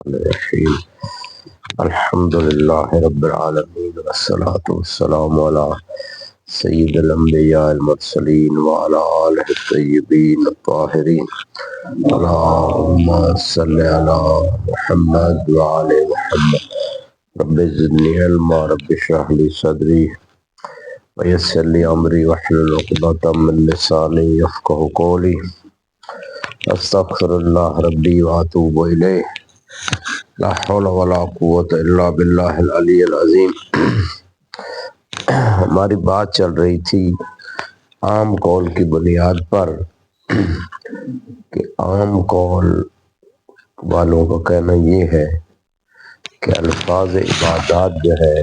الرحیم الحمد للہ رب العالمین والصلاة والسلام علی سید الانبیاء المرسلین وعلی آلہ الطیبین الطاہرین اللہم صلی علی محمد وعلی محمد رب زدنی علما رب اشرح لی صدری ویسر لی امری واحلل عقدۃ من لسانی یفقہوا قولی استغفر اللہ ربی واتوب الیہ لا حول ولا قوت الا باللہ العلی العظیم۔ ہماری بات چل رہی تھی عام قول کی بنیاد پر کہ عام قول والوں کا کہنا یہ ہے کہ الفاظ عبادات جو ہے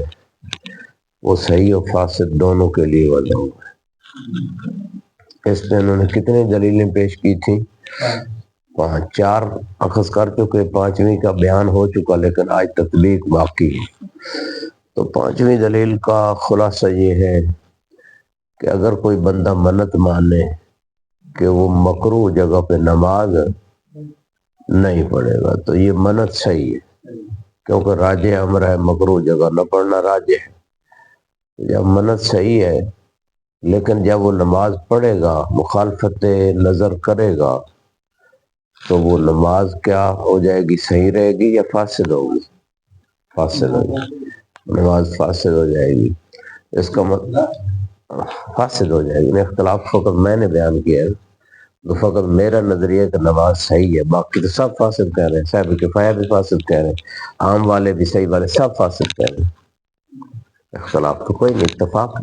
وہ صحیح و فاسد دونوں کے لیے وضع ہوا ہے۔ اس میں انہوں نے کتنی دلیلیں پیش کی تھیں؟ 4 اخذ کر چکے، 5ویں کا بیان ہو چکا لیکن آج تطبیق باقی ہے۔ تو 5ویں دلیل کا خلاصہ یہ ہے کہ اگر کوئی بندہ منت مانے کہ وہ مکروہ جگہ پہ نماز نہیں پڑھے گا تو یہ منت صحیح ہے، کیونکہ راجح امر ہے مکروہ جگہ نہ پڑھنا راجح ہے۔ جب منت صحیح ہے لیکن جب وہ نماز پڑھے گا مخالفت نظر کرے گا تو وہ نماز کیا ہو جائے گی؟ صحیح رہے گی یا فاسد ہوگی؟ فاسد ہوگی، نماز فاسد ہو جائے گی۔ اس کا مطلب فاسد ہو جائے گی۔ اختلاف فقط میں نے بیان کیا ہے، تو فقط میرا نظریہ کہ نماز صحیح ہے، باقی تو سب فاسد کہہ رہے ہیں۔ صاحب کفایہ بھی فاسد کہہ رہے ہیں، عام والے بھی صحیح والے سب فاسد کہہ رہے ہیں۔ اختلاف تو کوئی نہیں، اتفاق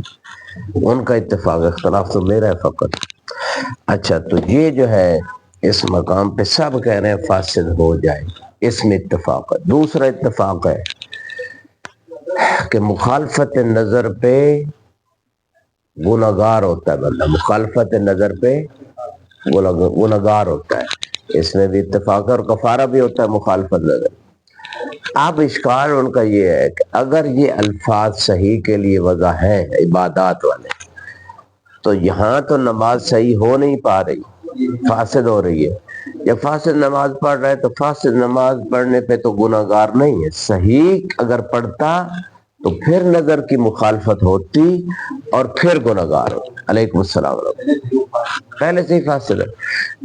ان کا اتفاق، اختلاف تو میرا ہے فقط۔ اچھا، تو یہ جو ہے اس مقام پہ سب کہہ رہے ہیں فاسد ہو جائے، اس میں اتفاق ہے۔ دوسرا اتفاق ہے کہ مخالفت نظر پہ گناہگار ہوتا ہے بندہ، مخالفت نظر پہ گناہگار ہوتا ہے، اس میں بھی اتفاق ہے، اور کفارہ بھی ہوتا ہے مخالفت نظر۔ اب اشکال ان کا یہ ہے کہ اگر یہ الفاظ صحیح کے لیے وضع ہے عبادات والے، تو یہاں تو نماز صحیح ہو نہیں پا رہی، فاسد ہو رہی ہے۔ جب فاسد نماز پڑھ رہا ہے تو فاسد نماز پڑھنے پہ تو گناہگار نہیں ہے، صحیح اگر پڑھتا تو پھر نظر کی مخالفت ہوتی اور پھر گناہگار ہوتا۔ علیکم السلام علیکم، پہلے سے ہی فاسد ہے،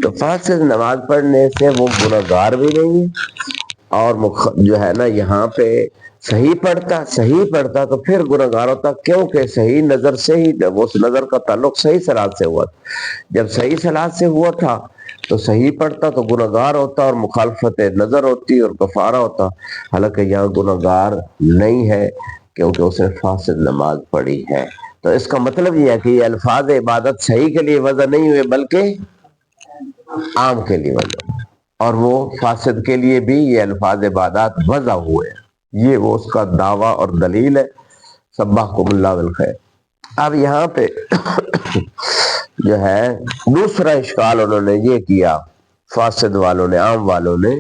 تو فاسد نماز پڑھنے سے وہ گناہگار بھی نہیں ہے، اور جو ہے نا یہاں پہ صحیح پڑھتا تو پھر گناہگار ہوتا، کیونکہ صحیح نظر سے ہی، اس نظر کا تعلق صحیح صلاۃ سے ہوا تھا۔ جب صحیح صلاۃ سے ہوا تھا تو صحیح پڑھتا تو گناہگار ہوتا، اور مخالفت نظر ہوتی اور کفارہ ہوتا۔ حالانکہ یہاں گناہگار نہیں ہے کیونکہ اس نے فاسد نماز پڑھی ہے۔ تو اس کا مطلب یہ ہے کہ یہ الفاظ عبادت صحیح کے لیے وضع نہیں ہوئے بلکہ عام کے لیے وضع، اور وہ فاسد کے لیے بھی یہ الفاظ عبادات وضع ہوئے۔ یہ وہ اس کا دعویٰ اور دلیل ہے۔ سبحکم اللہ بالخیر۔ اب یہاں پہ جو ہے دوسرا اشکال انہوں نے یہ کیا، فاسد والوں نے، عام والوں نے،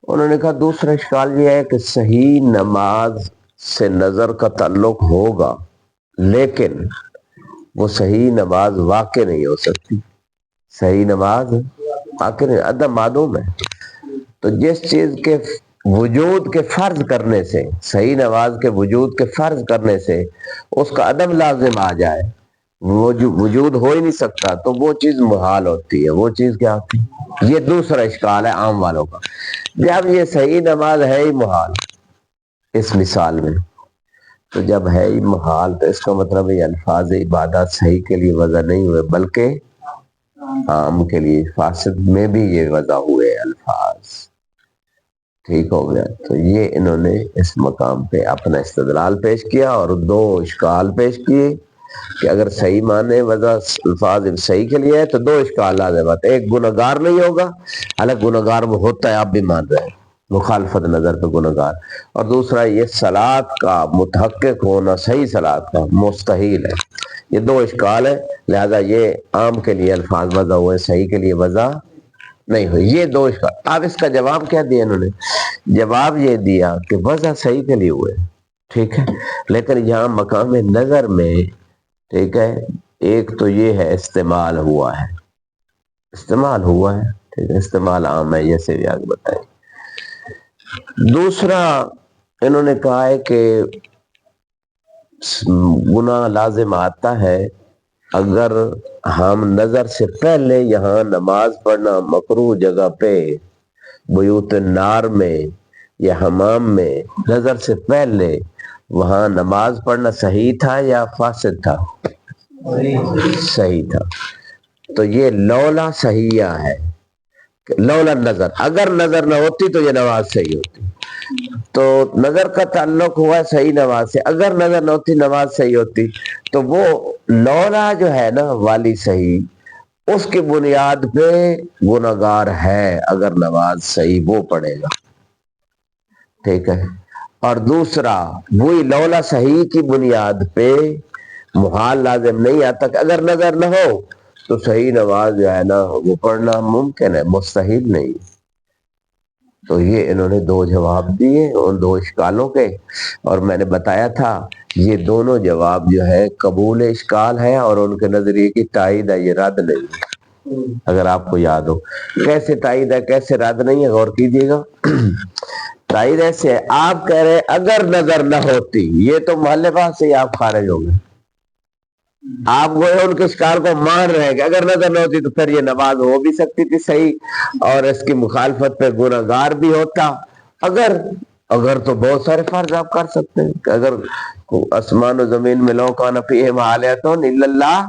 انہوں نے کہا دوسرا اشکال یہ ہے کہ صحیح نماز سے نظر کا تعلق ہوگا لیکن وہ صحیح نماز واقع نہیں ہو سکتی، صحیح نماز واقع نہیں، عدم معدوم ہے۔ تو جس چیز کے وجود کے فرض کرنے سے، صحیح نماز کے وجود کے فرض کرنے سے اس کا عدم لازم آ جائے، وہ جو وجود ہو ہی نہیں سکتا، تو وہ چیز محال ہوتی ہے۔ وہ چیز کیا ہوتی ہے؟ یہ دوسرا اشکال ہے عام والوں کا۔ جب یہ صحیح نماز ہے ہی محال اس مثال میں، تو جب ہے ہی محال تو اس کا مطلب یہ الفاظ عبادات صحیح کے لیے وضع نہیں ہوئے بلکہ عام کے لیے، فاسد میں بھی یہ وضع ہوئے الفاظ۔ ٹھیک ہو گیا؟ تو یہ انہوں نے اس مقام پہ اپنا استدلال پیش کیا اور 2 اشکال پیش کیے کہ اگر صحیح معنی وضع الفاظ صحیح کے لیے ہے تو 2 اشکال لازم آتے ہیں۔ ایک، گناہگار نہیں ہوگا، حالانکہ گناہگار وہ ہوتا ہے، آپ بھی مان رہے ہیں، مخالفت نظر پہ گناہگار، اور دوسرا یہ صلاۃ کا متحقق ہونا، صحیح صلاۃ کا مستحیل ہے۔ یہ 2 اشکال ہے، لہذا یہ عام کے لیے الفاظ وضع ہوئے، صحیح کے لیے وضع نہیں ہوئی۔ یہ 2 اشکال۔ اب اس کا جواب کیا دیا انہوں نے؟ جواب یہ دیا کہ وضع صحیح کے لیے ہوئے، ٹھیک ہے، لیکن یہاں مقام نظر میں، ٹھیک ہے، ایک تو یہ ہے استعمال ہوا ہے، ٹھیک ہے، استعمال عام ہے، جیسے بھی آگے بتائیں۔ دوسرا انہوں نے کہا ہے کہ گناہ لازم آتا ہے اگر ہم نظر سے پہلے یہاں نماز پڑھنا مکروہ جگہ پہ بیوت النار میں یا حمام میں نظر سے پہلے وہاں نماز پڑھنا صحیح تھا یا فاسد تھا؟ صحیح تھا. تو یہ لولا صحیحہ ہے، لولا نظر، اگر نظر نہ ہوتی تو یہ نماز صحیح ہوتی. تو نظر کا تعلق ہوا صحیح نماز سے، اگر نظر نہ ہوتی نماز صحیح ہوتی. تو وہ لولا جو ہے نا والی صحیح، اس کی بنیاد پہ گناہگار ہے اگر نماز صحیح وہ پڑھے گا. ٹھیک ہے. اور دوسرا وہی لولا صحیح کی بنیاد پہ محال لازم نہیں آتا کہ اگر نظر نہ ہو تو صحیح نماز جو ہے نا وہ پڑھنا ممکن ہے، مستحیل نہیں. تو یہ انہوں نے دو جواب دیے ان دو اشکالوں کے، اور میں نے بتایا تھا یہ دونوں جواب جو ہے قبول اشکال ہے اور ان کے نظریے کی تائید ہے، یہ رد نہیں ہے. اگر آپ کو یاد ہو کیسے تائید ہے کیسے رد نہیں ہے، غور کیجیے گا. تائید ایسے ہے، آپ کہہ رہے اگر نظر نہ ہوتی، یہ تو محل بحث سے آپ خارج ہو گئے. آپ وہ ان کے اشکال کو مان رہے ہیں کہ اگر نظر نہ ہوتی تو پھر یہ نماز ہو بھی سکتی تھی صحیح اور اس کی مخالفت پہ گناہگار بھی ہوتا. اگر تو بہت سارے فرض آپ کر سکتے ہیں کہ اگر آسمان و زمین میں لو کان فیہم آلیۃ الا اللہ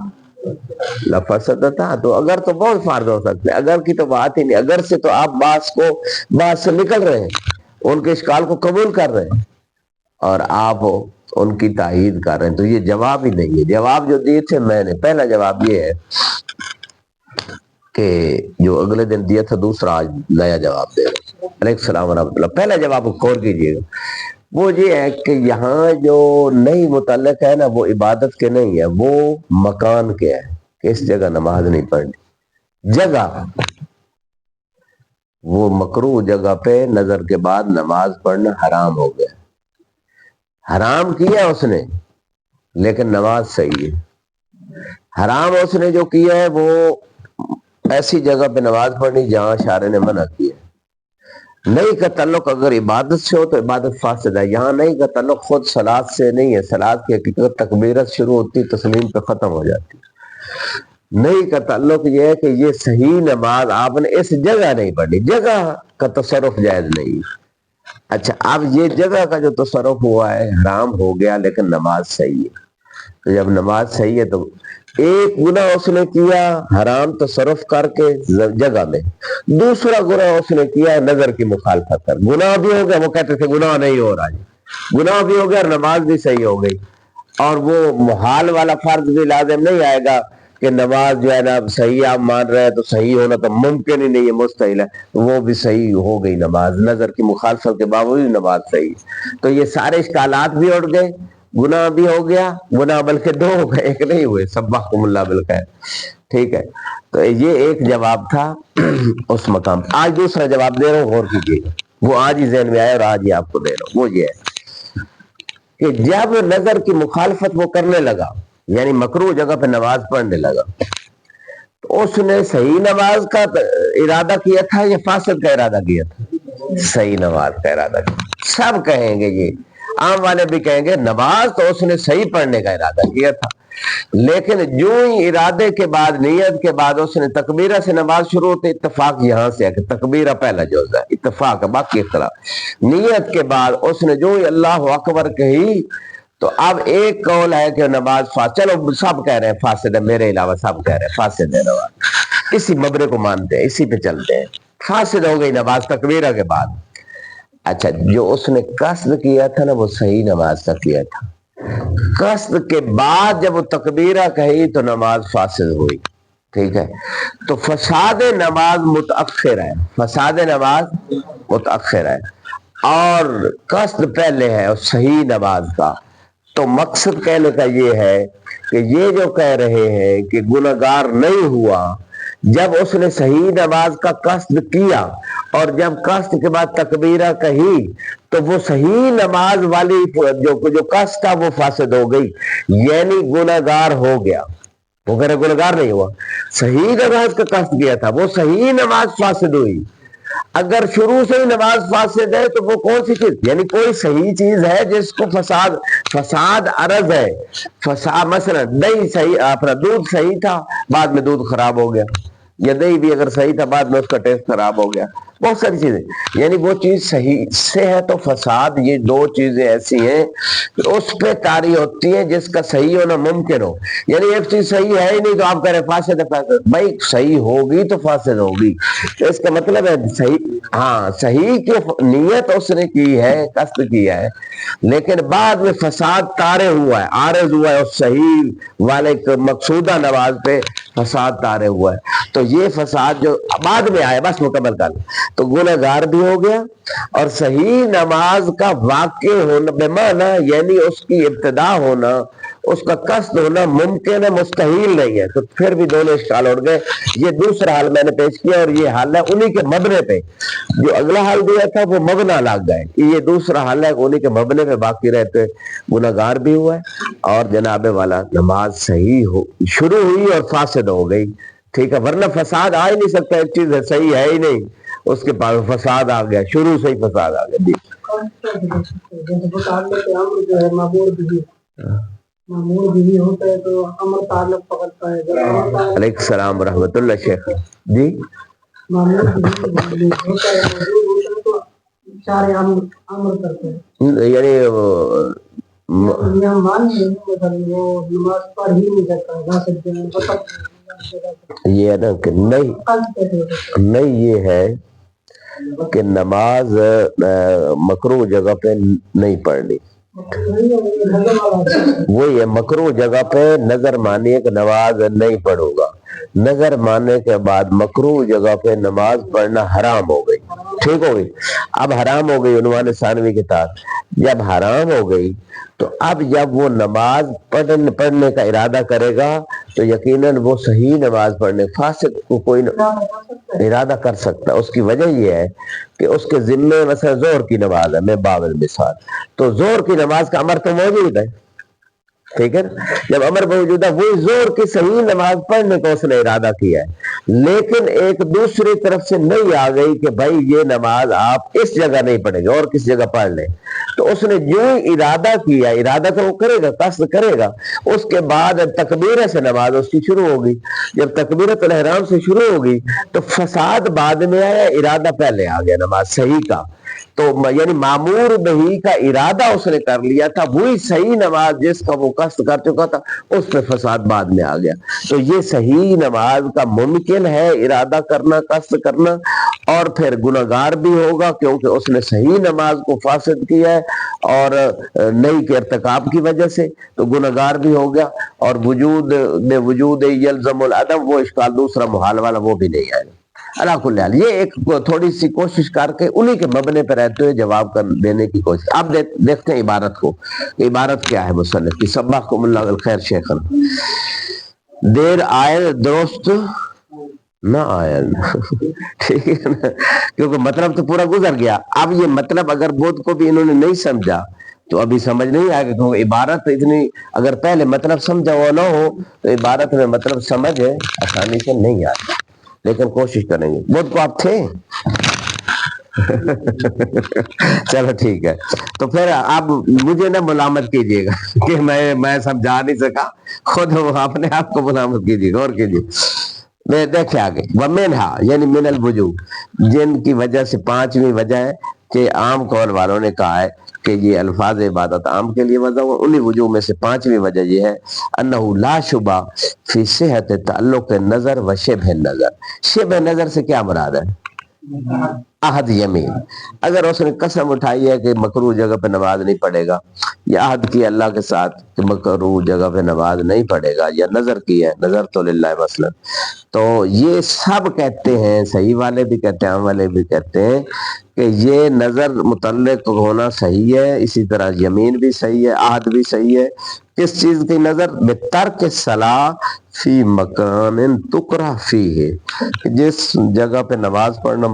لفسدتا، تو اگر تو بہت فرض ہو سکتے ہیں، اگر کی تو بات ہی نہیں. اگر سے تو آپ بات سے نکل رہے ہیں، ان کے اشکال کو قبول کر رہے ہیں اور آپ ان کی تائید کر رہے ہیں. تو یہ جواب ہی نہیں ہے. جواب جو دیے تھے میں نے، پہلا جواب یہ ہے کہ جو اگلے دن دیا تھا، دوسرا آج نیا جواب دے رہا ہوں. علیہ السلام ورحمۃ اللہ. پہلا جواب غور کیجیے گا، وہ یہ ہے کہ یہاں جو نہیں متعلق ہے نا وہ عبادت کے نہیں ہے، وہ مکان کے ہے کہ اس جگہ نماز نہیں پڑھنی. جگہ وہ مکروہ جگہ پہ نظر کے بعد نماز پڑھنا حرام ہو گیا. حرام کیا اس نے لیکن نماز صحیح ہے. حرام اس نے جو کیا ہے وہ ایسی جگہ پہ نماز پڑھنی جہاں شارع نے منع کیا. نہیں کا تعلق اگر عبادت سے ہو تو عبادت فاسد ہے. یہاں نہیں کا تعلق خود صلاۃ سے نہیں ہے، صلاۃ کی حقیقت تکبیرت شروع ہوتی تسلیم پہ ختم ہو جاتی. نہیں کا تعلق یہ ہے کہ یہ صحیح نماز آپ نے اس جگہ نہیں پڑھی، جگہ کا تصرف جائز نہیں. اچھا اب یہ جگہ کا جو تصرف ہوا ہے حرام ہو گیا لیکن نماز صحیح ہے. تو جب نماز صحیح ہے تو ایک گناہ اس نے کیا حرام تصرف کر کے جگہ میں، دوسرا گناہ اس نے کیا نظر کی مخالفت کر. گناہ بھی ہو گیا، وہ کہتے تھے گناہ نہیں ہو رہا ہے، گناہ بھی ہو گیا اور نماز بھی صحیح ہو گئی. اور وہ محال والا فرض بھی لازم نہیں آئے گا کہ نماز جو ہے نا صحیح آپ مان رہے ہیں تو صحیح ہونا تو ممکن ہی نہیں ہے، مستحیل ہے. وہ بھی صحیح ہو گئی نماز، نظر کی مخالفت کے باوجود نماز صحیح. تو یہ سارے اشکالات بھی اٹھ گئے، گناہ بھی ہو گیا، گناہ بلکہ دو ہو گئے، ایک نہیں ہوئے. سبحکم اللہ بالخیر. ٹھیک ہے. تو یہ ایک جواب تھا اس مقام. آج دوسرا جواب دے رہا ہوں، غور کیجیے گا، وہ آج ہی ذہن میں آیا اور آج ہی آپ کو دے رہا ہوں. وہ یہ ہے کہ جب نظر کی مخالفت وہ کرنے لگا، یعنی مکروہ جگہ پہ نماز پڑھنے لگا، تو اس نے صحیح نماز کا ارادہ کیا تھا یا فاسد کا ارادہ کیا تھا؟ صحیح نماز کا ارادہ کیا. سب کہیں گے، یہ عام والے بھی کہیں گے نماز تو اس نے صحیح پڑھنے کا ارادہ کیا تھا، لیکن جو ہی ارادے کے بعد نیت کے بعد اس نے تکبیرہ سے نماز شروع ہوتی. اتفاق یہاں سے ہے کہ تکبیرہ پہلا جوز ہے، اتفاق ہے، باقی اختلاف. نیت کے بعد اس نے جو ہی اللہ اکبر کہی تو اب ایک قول ہے کہ نماز فاسد، چلو سب کہہ رہے ہیں فاسد ہے، میرے علاوہ سب کہہ رہے ہیں فاسد ہے نماز، اسی مبرے کو مانتے ہیں، اسی پہ چلتے ہیں. فاسد ہو گئی نماز تکبیرہ کے بعد. اچھا جو اس نے قصد کیا تھا نا وہ صحیح نماز کا کیا تھا، قصد کے بعد جب وہ تکبیرہ کہی تو نماز فاسد ہوئی. ٹھیک ہے. تو فساد نماز متأخر ہے، فساد نماز متأخر ہے اور قصد پہلے ہے اور صحیح نماز کا. تو مقصد کہنے کا یہ ہے کہ یہ جو کہہ رہے ہیں کہ گناہگار نہیں ہوا جب اس نے صحیح نماز کا قصد کیا اور جب قصد کے بعد تکبیرہ کہی تو وہ صحیح نماز والی جو قصد تھا وہ فاسد ہو گئی، یعنی گناہگار ہو گیا. وہ کہہ رہے گناہگار نہیں ہوا، صحیح نماز کا قصد کیا تھا، وہ صحیح نماز فاسد ہوئی. اگر شروع سے ہی نماز فاسد ہے تو وہ کون سی چیز، یعنی کوئی صحیح چیز ہے جس کو فساد عرض ہے، فساد مثلا دہی صحیح، اپنا دودھ صحیح تھا بعد میں دودھ خراب ہو گیا، یا دہی بھی اگر صحیح تھا بعد میں اس کا ٹیسٹ خراب ہو گیا، بہت ساری چیزیں، یعنی وہ چیز صحیح سے ہے تو فساد، یہ دو چیزیں ایسی ہیں کہ اس پہ طاری ہوتی ہیں جس کا صحیح ہونا ممکن ہو، یعنی ایک چیز صحیح ہے ہی نہیں تو آپ کہہ رہے فاسد ہے، فاسد بھائی صحیح ہوگی تو فاسد ہوگی، تو اس کا مطلب ہے صحیح، ہاں صحیح کی نیت اس نے کی ہے، قصد کیا ہے، لیکن بعد میں فساد طارئ ہوا ہے، عارض ہوا ہے اس صحیح والے مقصودہ نماز پہ فساد طارئ ہوا ہے، تو یہ فساد جو بعد میں آیا بس مکمل کر لیں تو گنہگار بھی ہو گیا، اور صحیح نماز کا واقع ہونا بمعنی یعنی اس کی ابتدا ہونا، اس کا قصد ہونا ممکن ہے، مستحیل نہیں ہے، تو پھر بھی دونوں اشکال اٹھ گئے۔ یہ دوسرا حال میں نے پیش کیا اور یہ حال ہے انہی کے مبنے پہ، جو اگلا حال دیا تھا وہ مبنا لگ گئے، یہ دوسرا حال ہے انہی کے مبنے پہ باقی رہتے گنہگار بھی ہوا ہے، اور جناب والا نماز صحیح ہو شروع ہوئی اور فاسد ہو گئی، ٹھیک ہے، ورنہ فساد آ ہی نہیں سکتا، ایک چیز ہے صحیح ہے ہی نہیں، اس کے پاس فساد آ گیا، شروع سے ہی فساد آ گیا۔ علیکم السلام ورحمۃ اللہ شیخ جی، یعنی یہ ہے نا کہ نہیں یہ ہے کہ نماز مکروہ جگہ پہ نہیں پڑھنی، وہی ہے مکروہ جگہ پہ نظر مانی ہے کہ نماز نہیں پڑھوں گا، نظر ماننے کے بعد مکروہ جگہ پہ نماز پڑھنا حرام ہو گئی، ٹھیک ہو گئی، اب حرام ہو گئی عنوان ثانوی کے تحت، جب حرام ہو گئی تو اب جب وہ نماز پڑھنے کا ارادہ کرے گا تو یقیناً وہ صحیح نماز پڑھنے، فاسد کو کوئی ارادہ کر سکتا، اس کی وجہ یہ ہے کہ اس کے ذمے مثلا ظہر کی نماز ہے، میں بابل مثال، تو ظہر کی نماز کا امر تو موجود ہے، ٹھیک ہے، جب امر موجود ہے وہی ظہر کی صحیح نماز پڑھنے کا اس نے ارادہ کیا ہے، لیکن ایک دوسری طرف سے نہیں آ گئی کہ بھائی یہ نماز آپ اس جگہ نہیں پڑھیں گے اور کس جگہ پڑھ لیں، تو اس نے جو ارادہ کیا، ارادہ تو وہ کرے گا، قصد کرے گا، اس کے بعد تکبیرہ سے نماز اس کی شروع ہوگی، جب تکبیرۃ الاحرام سے شروع ہوگی تو فساد بعد میں آیا، ارادہ پہلے آ گیا نماز صحیح کا، تو یعنی معمور بہی کا ارادہ اس نے کر لیا تھا، وہی صحیح نماز جس کا وہ قصد کر چکا تھا اس پہ فساد بعد میں آ گیا، تو یہ صحیح نماز کا ممکن ہے ارادہ کرنا، قصد کرنا، اور پھر گنہگار بھی ہوگا کیونکہ اس نے صحیح نماز کو فاسد کیا ہے اور نئی کے ارتکاب کی وجہ سے، تو گنہگار بھی ہو گیا، اور وجود یلزم العدم، وہ اشکال دوسرا محال والا وہ بھی نہیں آئے گا۔ اللہ کل حال یہ ایک تھوڑی سی کوشش کر کے انہی کے مبنے پہ رہتے ہوئے جواب دینے کی کوشش۔ اب دیکھتے ہیں عبارت کو، عبارت کیا ہے مصنف کی، سبحکم اللہ الخیر شیخنا، دیر آئے درست نہ آئے، ٹھیک ہے نا، کیونکہ مطلب تو پورا گزر گیا، اب یہ مطلب اگر بدھ کو بھی انہوں نے نہیں سمجھا تو ابھی سمجھ نہیں آئے گا، کیونکہ عبارت اتنی اگر پہلے مطلب سمجھا ہوا نہ ہو تو عبارت میں مطلب سمجھ آسانی سے نہیں آتا، لیکن کوشش کریں گے۔ بدھ کو آپ تھے چلو ٹھیک ہے، تو پھر آپ مجھے نہ ملامت کیجیے گا کہ میں سمجھا نہیں سکا، خود اپنے آپ کو ملامت کیجیے گا، اور کیجیے۔ دیکھیں آگے، ومنہا یعنی من الوجوہ، جن کی وجہ سے پانچویں وجہ ہے کہ عام قول والوں نے کہا ہے کہ یہ الفاظ عبادت عام کے لیے وضع ہوا، انہی وجوہ میں سے پانچویں وجہ یہ ہے انہو لا شبہ فی صحت تعلق نظر و شبہ نظر۔ شبہ نظر سے کیا مراد ہے؟ عہد یمین، اگر اس نے قسم اٹھائی ہے کہ مکروہ جگہ پہ نماز نہیں پڑھے گا، یا عہد کی اللہ کے ساتھ کہ مکروہ جگہ پہ نماز نہیں پڑھے گا، یا نظر کی ہے، نظر تو للہ مثلا، تو یہ سب کہتے ہیں، صحیح والے بھی کہتے ہیں، عام والے بھی کہتے ہیں کہ یہ نظر متعلق ہونا صحیح ہے، اسی طرح یمین بھی صحیح ہے، عہد بھی صحیح ہے، کس چیز کی نظر؟ بترک الصلاۃ فی مکان تکرہ فیہ، جس جگہ پہ نماز پڑھنا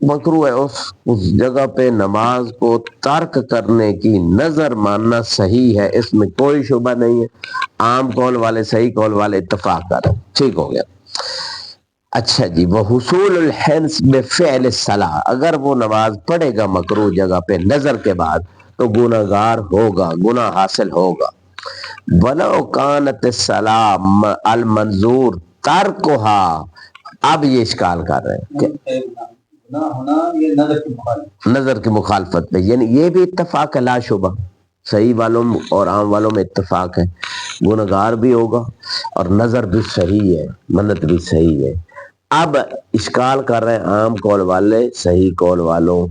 مکروہ ہے اس جگہ پہ نماز کو ترک کرنے کی نظر ماننا صحیح ہے، اس میں کوئی شبہ نہیں ہے، عام قول والے صحیح قول والے اتفاق کر رہے ہیں، ٹھیک ہو گیا۔ اچھا جی، وہ حصول الحنس بفعل الصلاح، اگر وہ نماز پڑھے گا مکروہ جگہ پہ نظر کے بعد تو گناہگار ہوگا، گناہ حاصل ہوگا۔ ولو کانت الصلاح المنظور ترکها، اب یہ اشکال کر رہے ہیں کہ نظر کی مخالفت پہ، یعنی یہ بھی اتفاق ہے لا شبہ، صحیح والوں اور عام والوں میں اتفاق ہے، گناہگار بھی ہوگا اور نظر بھی صحیح ہے، منت بھی صحیح ہے۔ اب اشکال کر رہے ہیں عام قول والے صحیح قول والوں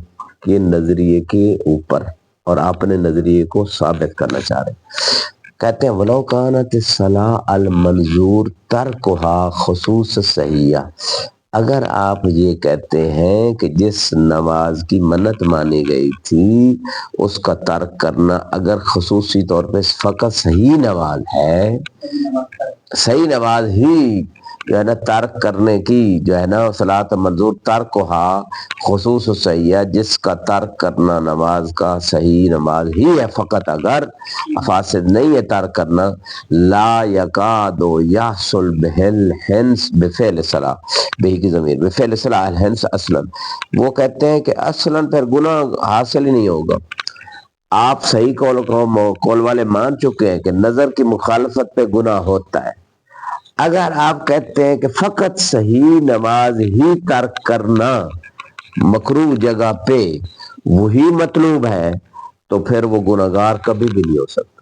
کے نظریے کے اوپر، اور اپنے نظریے کو ثابت کرنا چاہ رہے ہیں۔ کہتے ہیں ولو کانت الصلاح المنظور ترکها خصوص صحیحہ، اگر آپ یہ کہتے ہیں کہ جس نماز کی منت مانی گئی تھی اس کا ترک کرنا اگر خصوصی طور پہ فقط صحیح نماز ہے، صحیح نماز ہی جو ہے نا ترک کرنے کی جو ہے نا صلاۃ منظور ترکھا خصوص صحیح، جس کا ترک کرنا نماز کا صحیح نماز ہی ہے فقط، اگر فاسد نہیں ہے ترک کرنا، لا یکاد یحصل بہ الحنس بفعل الصلاۃ، بہ کی ضمیر بفعل الصلاۃ الحنس اصلا، وہ کہتے ہیں کہ اصلا پھر گناہ حاصل ہی نہیں ہوگا۔ آپ صحیح قول والے مان چکے ہیں کہ نظر کی مخالفت پہ گناہ ہوتا ہے، اگر آپ کہتے ہیں کہ فقط صحیح نماز ہی ترک کرنا مکروہ جگہ پہ وہی مطلوب ہے تو پھر وہ گناہگار کبھی بھی نہیں ہو سکتا۔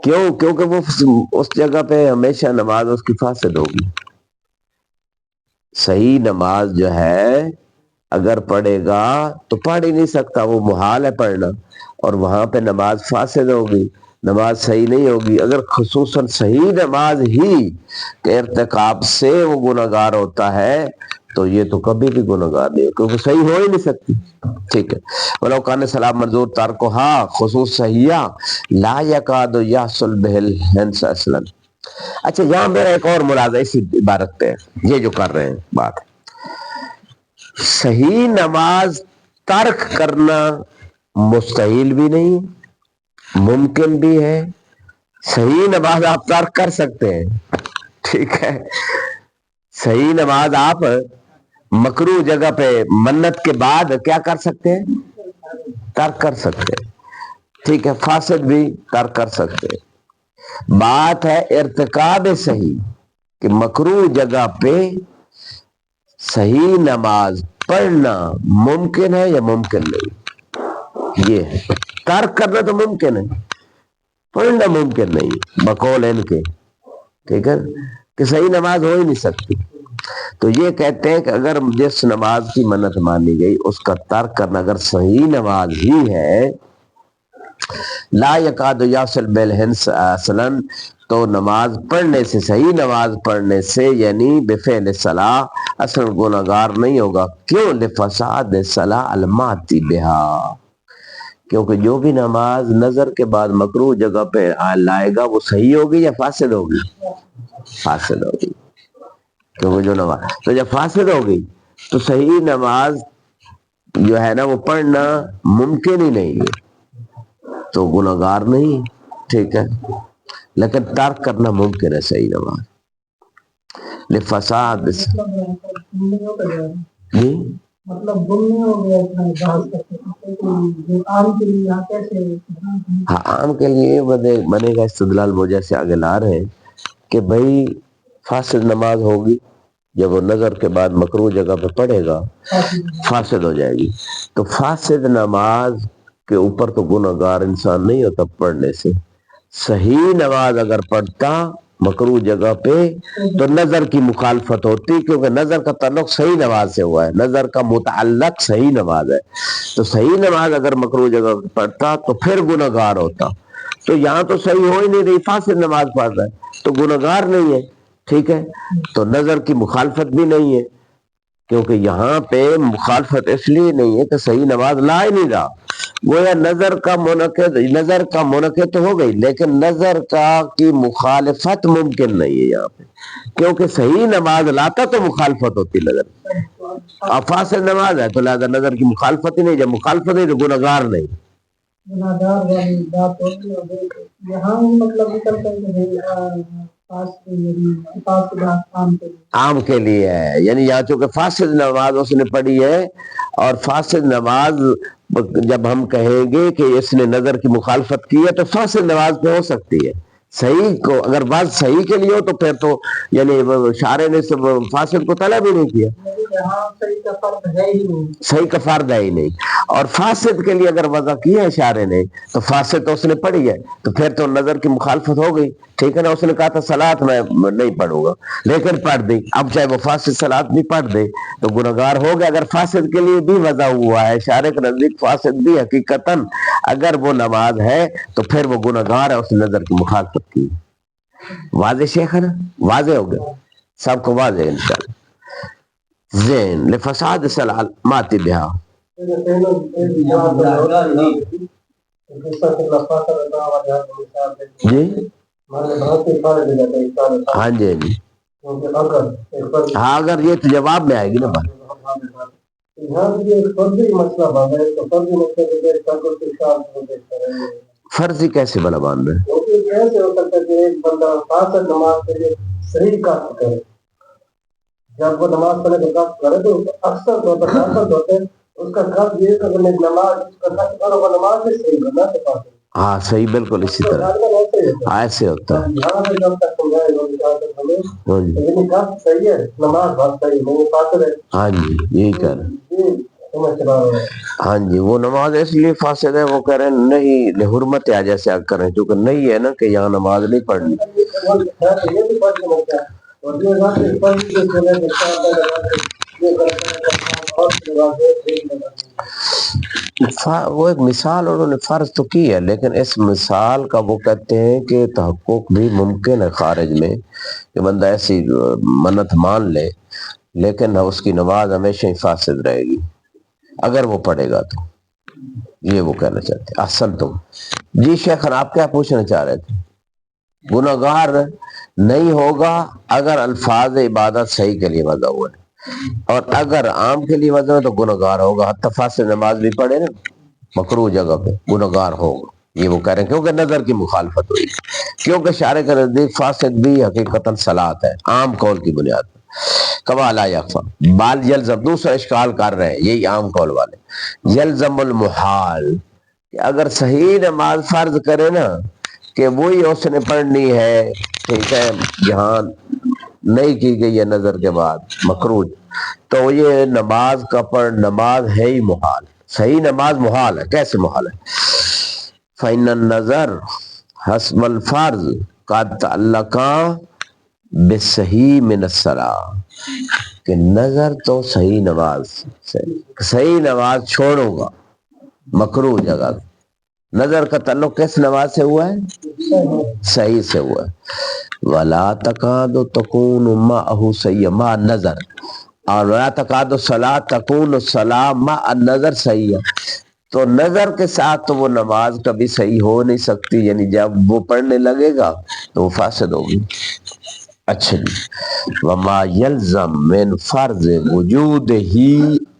کیوں؟ کیونکہ وہ اس جگہ پہ ہمیشہ نماز اس کی فاسد ہوگی۔ صحیح نماز جو ہے اگر پڑھے گا تو پڑھ ہی نہیں سکتا، وہ محال ہے پڑھنا، اور وہاں پہ نماز فاسد ہوگی، نماز صحیح نہیں ہوگی۔ اگر خصوصاً صحیح نماز ہی کے ارتکاب سے وہ گناہگار ہوتا ہے تو یہ تو کبھی بھی گناہگار نہیں، کیونکہ صحیح ہو ہی نہیں سکتی۔ ٹھیک ہے، ولو کان سلام منظور ترکھا خصوص صحیح لا یکاد یحصل بہ الحنس اصلا۔ اچھا، یہاں میرا ایک اور ملاحظہ اسی عبارت پہ، یہ جو کر رہے ہیں بات، صحیح نماز ترک کرنا مستحیل بھی نہیں، ممکن بھی ہے۔ صحیح نماز آپ ترک کر سکتے ہیں، ٹھیک ہے، صحیح نماز آپ مکروہ جگہ پہ منت کے بعد کیا کر سکتے ہیں؟ ترک کر سکتے ہیں، ٹھیک ہے، فاسد بھی ترک کر سکتے ہیں۔ بات ہے ارتکاب صحیح، کہ مکروہ جگہ پہ صحیح نماز پڑھنا ممکن ہے یا ممکن نہیں، یہ ہے۔ ترک کرنا تو ممکن ہے، پڑھنا ممکن نہیں بقول ان کے، ٹھیک ہے، کہ صحیح نماز ہو ہی نہیں سکتی۔ تو یہ کہتے ہیں کہ اگر جس نماز کی منت مانی گئی اس کا ترک کرنا اگر صحیح نماز ہی ہے، لا یکاد یحصل بہ الحنس اصلا، تو نماز پڑھنے سے، صحیح نماز پڑھنے سے یعنی بفعل الصلاح اصلا گناہگار نہیں ہوگا۔ کیوں؟ لفساد الصلاح الماتی بہا، کیونکہ جو بھی نماز نظر کے بعد مکروہ جگہ پہ لائے گا وہ صحیح ہوگی یا فاسد ہوگی؟ فاسد ہوگی، کیونکہ جو نماز تو جب فاسد ہوگی تو صحیح نماز جو ہے نا وہ پڑھنا ممکن ہی نہیں ہے، تو گناہگار نہیں، ٹھیک ہے، لیکن ترک کرنا ممکن ہے صحیح نماز لفساد۔ جی مطلب گم نہیں ہو گیا، عام کے لیے کیسے؟ ہاں، عام کے لیے بنے گا استدلال وہ جیسے آگے لا رہے ہیں کہ بھائی فاسد نماز ہوگی، جب وہ نظر کے بعد مکروہ جگہ پہ پڑھے گا فاسد ہو جائے گی، تو فاسد نماز کے اوپر تو گناہگار انسان نہیں ہوتا پڑھنے سے۔ صحیح نماز اگر پڑھتا مکروہ جگہ پہ تو نظر کی مخالفت ہوتی، کیونکہ نظر کا تعلق صحیح نماز سے ہوا ہے، نظر کا متعلق صحیح نماز ہے، تو صحیح نماز اگر مکروہ جگہ پہ پڑھتا تو پھر گناہگار ہوتا۔ تو یہاں تو صحیح ہو ہی نہیں رہی، فاسد نماز پڑھ رہا ہے تو گناہگار نہیں ہے، ٹھیک ہے، تو نظر کی مخالفت بھی نہیں ہے، کیونکہ یہاں پہ مخالفت اس لیے نہیں ہے کہ صحیح نماز لا ہی نہیں رہا، گویا نظر کا منعقد تو ہو گئی، لیکن نظر کی مخالفت ممکن نہیں ہے یہاں پہ، کیونکہ صحیح نماز لاتا تو مخالفت ہوتی نظر، اب فاسد نماز ہے تو لہذا نظر کی مخالفت ہی نہیں، جب مخالفت نہیں تو گناہگار نہیں۔ گناہگار والی بات ہوتی ہے یہاں، مطلب نکلتا ہے کہ عام کے لیے ہے، یعنی یہاں چونکہ فاسد نماز اس نے پڑھی ہے، اور فاسد نماز جب ہم کہیں گے کہ اس نے نظر کی مخالفت کی ہے تو فاسد نماز پہ ہو سکتی ہے، صحیح کو اگر بات صحیح کے لیے ہو تو پھر تو یعنی شارع نے سب فاسد کو طلب ہی نہیں کیا، صحیح کا فرد ہے ہی نہیں، اور فاسد کے لیے اگر وضع کی ہے شارع نے تو فاسد تو اس نے پڑھی ہے تو پھر تو نظر کی مخالفت ہو گئی، ٹھیک ہے نا، اس نے کہا تھا صلاۃ میں نہیں پڑھوں گا لیکن پڑھ دی، اب چاہے وہ فاسد صلاۃ بھی پڑھ دے تو گنہگار ہو گیا، اگر فاسد کے لیے بھی وضع ہوا ہے شارع کے نزدیک فاسد بھی حقیقتاً اگر وہ نماز ہے تو پھر وہ گنہگار ہے، اس نظر کی مخالفت کی، واضح شیخ ہے نا، واضح ہو گیا سب کو واضح انشاءاللہ. زین لفساد سلامات بہا، جی ہاں جی جی ہاں، اگر یہ تو جواب میں آئے گی نا بات. فرضی کیسے بلا باندھ رہے؟ کیسے ہو سکتا ہے کہ ایک بندہ فاسد نماز کے لیے صحیح کام کرے، جب وہ نماز پڑھنے کا کام کرے تو اکثر طور پر فاسد ہوتے ہیں، اس کا کام یہ کہ اگر نماز کرنا تو وہ نماز بھی صحیح کرنا تو فاسد. ہاں صحیح، بالکل اسی طرح ایسے ہوتا ہے. ہاں جی یہی کہہ رہے ہیں، ہاں جی وہ نماز اس لیے فاسد ہے، وہ کہہ رہے ہیں نہیں حرمت ہے جیسے کریں، کیونکہ نہیں ہے نا کہ یہاں نماز نہیں پڑھنی. وہ ایک مثال انہوں نے فرض تو کی ہے، لیکن اس مثال کا وہ کہتے ہیں کہ تحقق بھی ممکن ہے خارج میں، کہ بندہ ایسی منت مان لے لیکن اس کی نماز ہمیشہ ہی فاسد رہے گی اگر وہ پڑھے گا تو، یہ وہ کہنا چاہتے ہیں. احسن تم. جی شیخ آپ کیا پوچھنا چاہ رہے تھے؟ گناہگار نہیں ہوگا اگر الفاظ عبادت صحیح کے لیے وضع ہوا ہے، اور اگر عام کے لیے وضع ہے تو گناہگار ہوگا، حتی فاسد نماز بھی پڑھے نا مکروہ جگہ پہ گناہگار ہوگا، یہ وہ کہہ رہے ہیں کیونکہ نظر کی مخالفت ہوئی، کیونکہ شارع کے نزدیک فاسد بھی حقیقتاً صلاۃ ہے عام قول کی بنیاد پر. کما لا یخفا بال یلزم، دوسرا اشکال کر رہے ہیں یہی عام قول والے، یلزم المحال، کہ اگر صحیح نماز فرض کرے نا کہ وہی اس نے پڑھنی ہے، ٹھیک ہے، جہاں نہیں کی گئی ہے نظر کے بعد مکروہ، تو یہ نماز کا نماز ہے ہی محال، صحیح نماز محال ہے. کیسے محال ہے؟ فَإِنَّ النَّظَرَ حسب الفرض قد تعلقا بِالصَّحِيحِ مِنَ الصَّلَاةِ، کہ نظر تو صحیح نماز، صحیح نماز چھوڑوں گا مکروہ جگہ، نظر کا تعلق کس نماز سے ہوا ہے؟ صحیح سے ہوا ہے. وَلَا تَكَادُ تَكُونُ مَعَهُ صَحِيحًا مَعَ النَّظَرِ، اور وَلَا تَكَادُ الصَّلَاةُ تَكُونُ الصَّلَاةُ مَعَ النَّظَرِ صَحِيحًا، تو نظر کے ساتھ تو وہ نماز کبھی صحیح ہو نہیں سکتی، یعنی جب وہ پڑھنے لگے گا تو وہ فاسد ہوگی. اچھا جی. وَمَا يَلْزَمْ مِنْ فَرْضِ وُجُودِهِ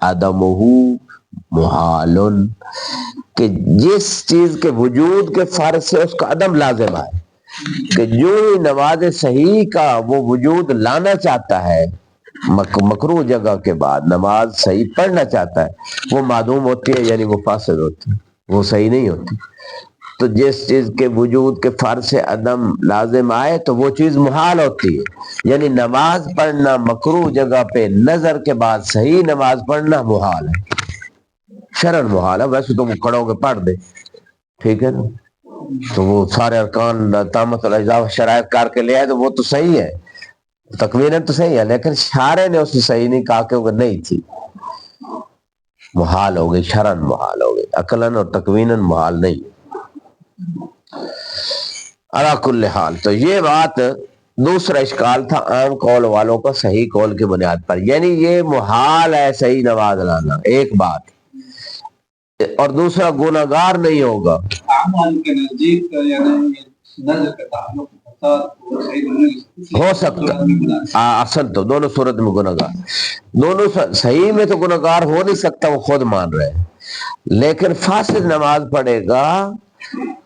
عَدَمُهُ مُحَالٌ، کہ جس چیز کے وجود کے فرض سے اس کا عدم لازم ہے، کہ جو نماز صحیح کا وہ وجود لانا چاہتا ہے مکروہ جگہ کے بعد نماز صحیح پڑھنا چاہتا ہے، وہ معدوم ہوتی ہے، یعنی وہ فاسد ہوتی ہے، وہ صحیح نہیں ہوتی. تو جس چیز کے وجود کے فرض سے عدم لازم آئے تو وہ چیز محال ہوتی ہے، یعنی نماز پڑھنا مکروہ جگہ پہ نظر کے بعد صحیح نماز پڑھنا محال ہے، شرعن محال ہے. ویسے تو وہ کھڑا ہو کے پڑھ دے، ٹھیک ہے نا، تو وہ سارے ارکان تامت الاجزاء شرائط کر کے لے آئے تو وہ تو صحیح ہے، تکویناً تو صحیح ہے، لیکن شارع نے اسے صحیح نہیں کہا کہ وہ نہیں تھی، محال ہو گئی، شرعن محال ہو گئی، عقلاً اور تکویناً محال نہیں. علی کل حال، تو یہ بات دوسرا اشکال تھا عام قول والوں کا صحیح قول کی بنیاد پر، یعنی یہ محال ہے صحیح نماز لانا، ایک بات، اور دوسرا گناہگار نہیں ہوگا. ہو سکتا اصل تو دونوں صورت میں گناہگار، دونوں صحیح میں تو گناہگار ہو نہیں سکتا، وہ خود مان رہے ہیں، لیکن فاسد نماز پڑھے گا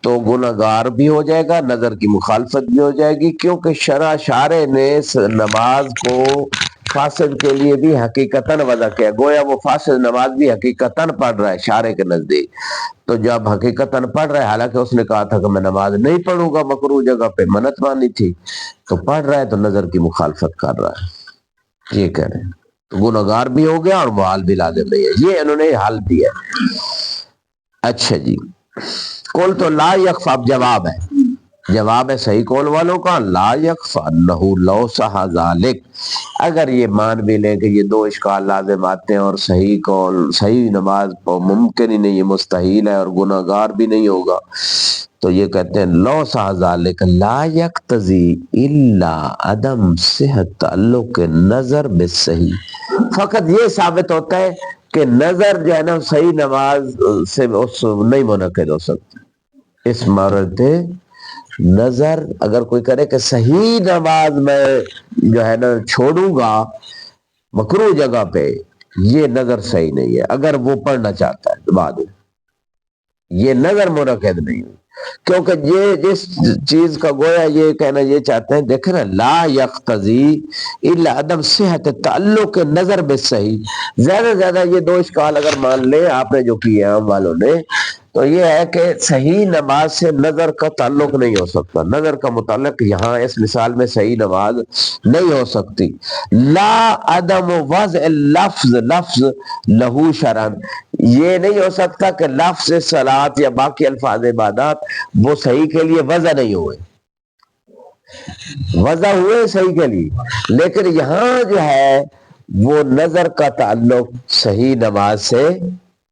تو گناہگار بھی ہو جائے گا, نظر کی مخالفت بھی ہو جائے گی, کیونکہ شارع نے نماز کو فاسد کے لیے بھی حقیقتاً وضع کیا, گویا وہ فاسد نماز بھی حقیقتاً پڑھ رہا ہے شارع کے نزدیک. تو جب حقیقتاً پڑھ رہا ہے, حالانکہ اس نے کہا تھا کہ میں نماز نہیں پڑھوں گا, مکروہ جگہ پہ منت مانی تھی, تو پڑھ رہا ہے تو نظر کی مخالفت کر رہا ہے, یہ کہہ رہے ہیں. تو گناہگار بھی ہو گیا اور محال بھی لازم نہیں ہے, یہ انہوں نے حل دیا. اچھا جی, قول تو لا یخفا, اب جواب ہے صحیح قول والوں کا, لا یخفا انہ لو صح ذالک. اگر یہ مان بھی لیں کہ یہ دو اشکال لازم آتے ہیں اور صحیح قول, صحیح نماز ممکن ہی نہیں ہے, مستحیل ہے, اور گناہگار بھی نہیں ہوگا, تو یہ کہتے ہیں لو صح ذالک لا یقتضی الا عدم صحت تعلق نظر بالصحیح. فقط یہ ثابت ہوتا ہے کہ نظر جو ہے نا صحیح نماز سے نہیں منعقد ہو سکتی. اس مورد نظر اگر کوئی کرے کہ صحیح نماز میں جو ہے نا چھوڑوں گا مکروہ جگہ پہ, یہ نظر صحیح نہیں ہے. اگر وہ پڑھنا چاہتا ہے بعد میں, یہ نظر منعقد نہیں ہوئی, کیونکہ یہ جس چیز کا گویا یہ کہنا یہ چاہتے ہیں, دیکھیں نا, لا یقتضی الا عدم صحت تعلق نظر بالصحیح. زیادہ زیادہ یہ دو اشکال اگر مان لیں آپ نے جو کیے عام والوں نے, تو یہ ہے کہ صحیح نماز سے نظر کا تعلق نہیں ہو سکتا. نظر کا متعلق یہاں اس مثال میں صحیح نماز نہیں ہو سکتی. لا عدم وضع لفظ لہو شرعن, یہ نہیں ہو سکتا کہ لفظ صلاۃ یا باقی الفاظ عبادات وہ صحیح کے لیے وضع نہیں ہوئے, وضع ہوئے صحیح کے لیے, لیکن یہاں جو ہے وہ نظر کا تعلق صحیح نماز سے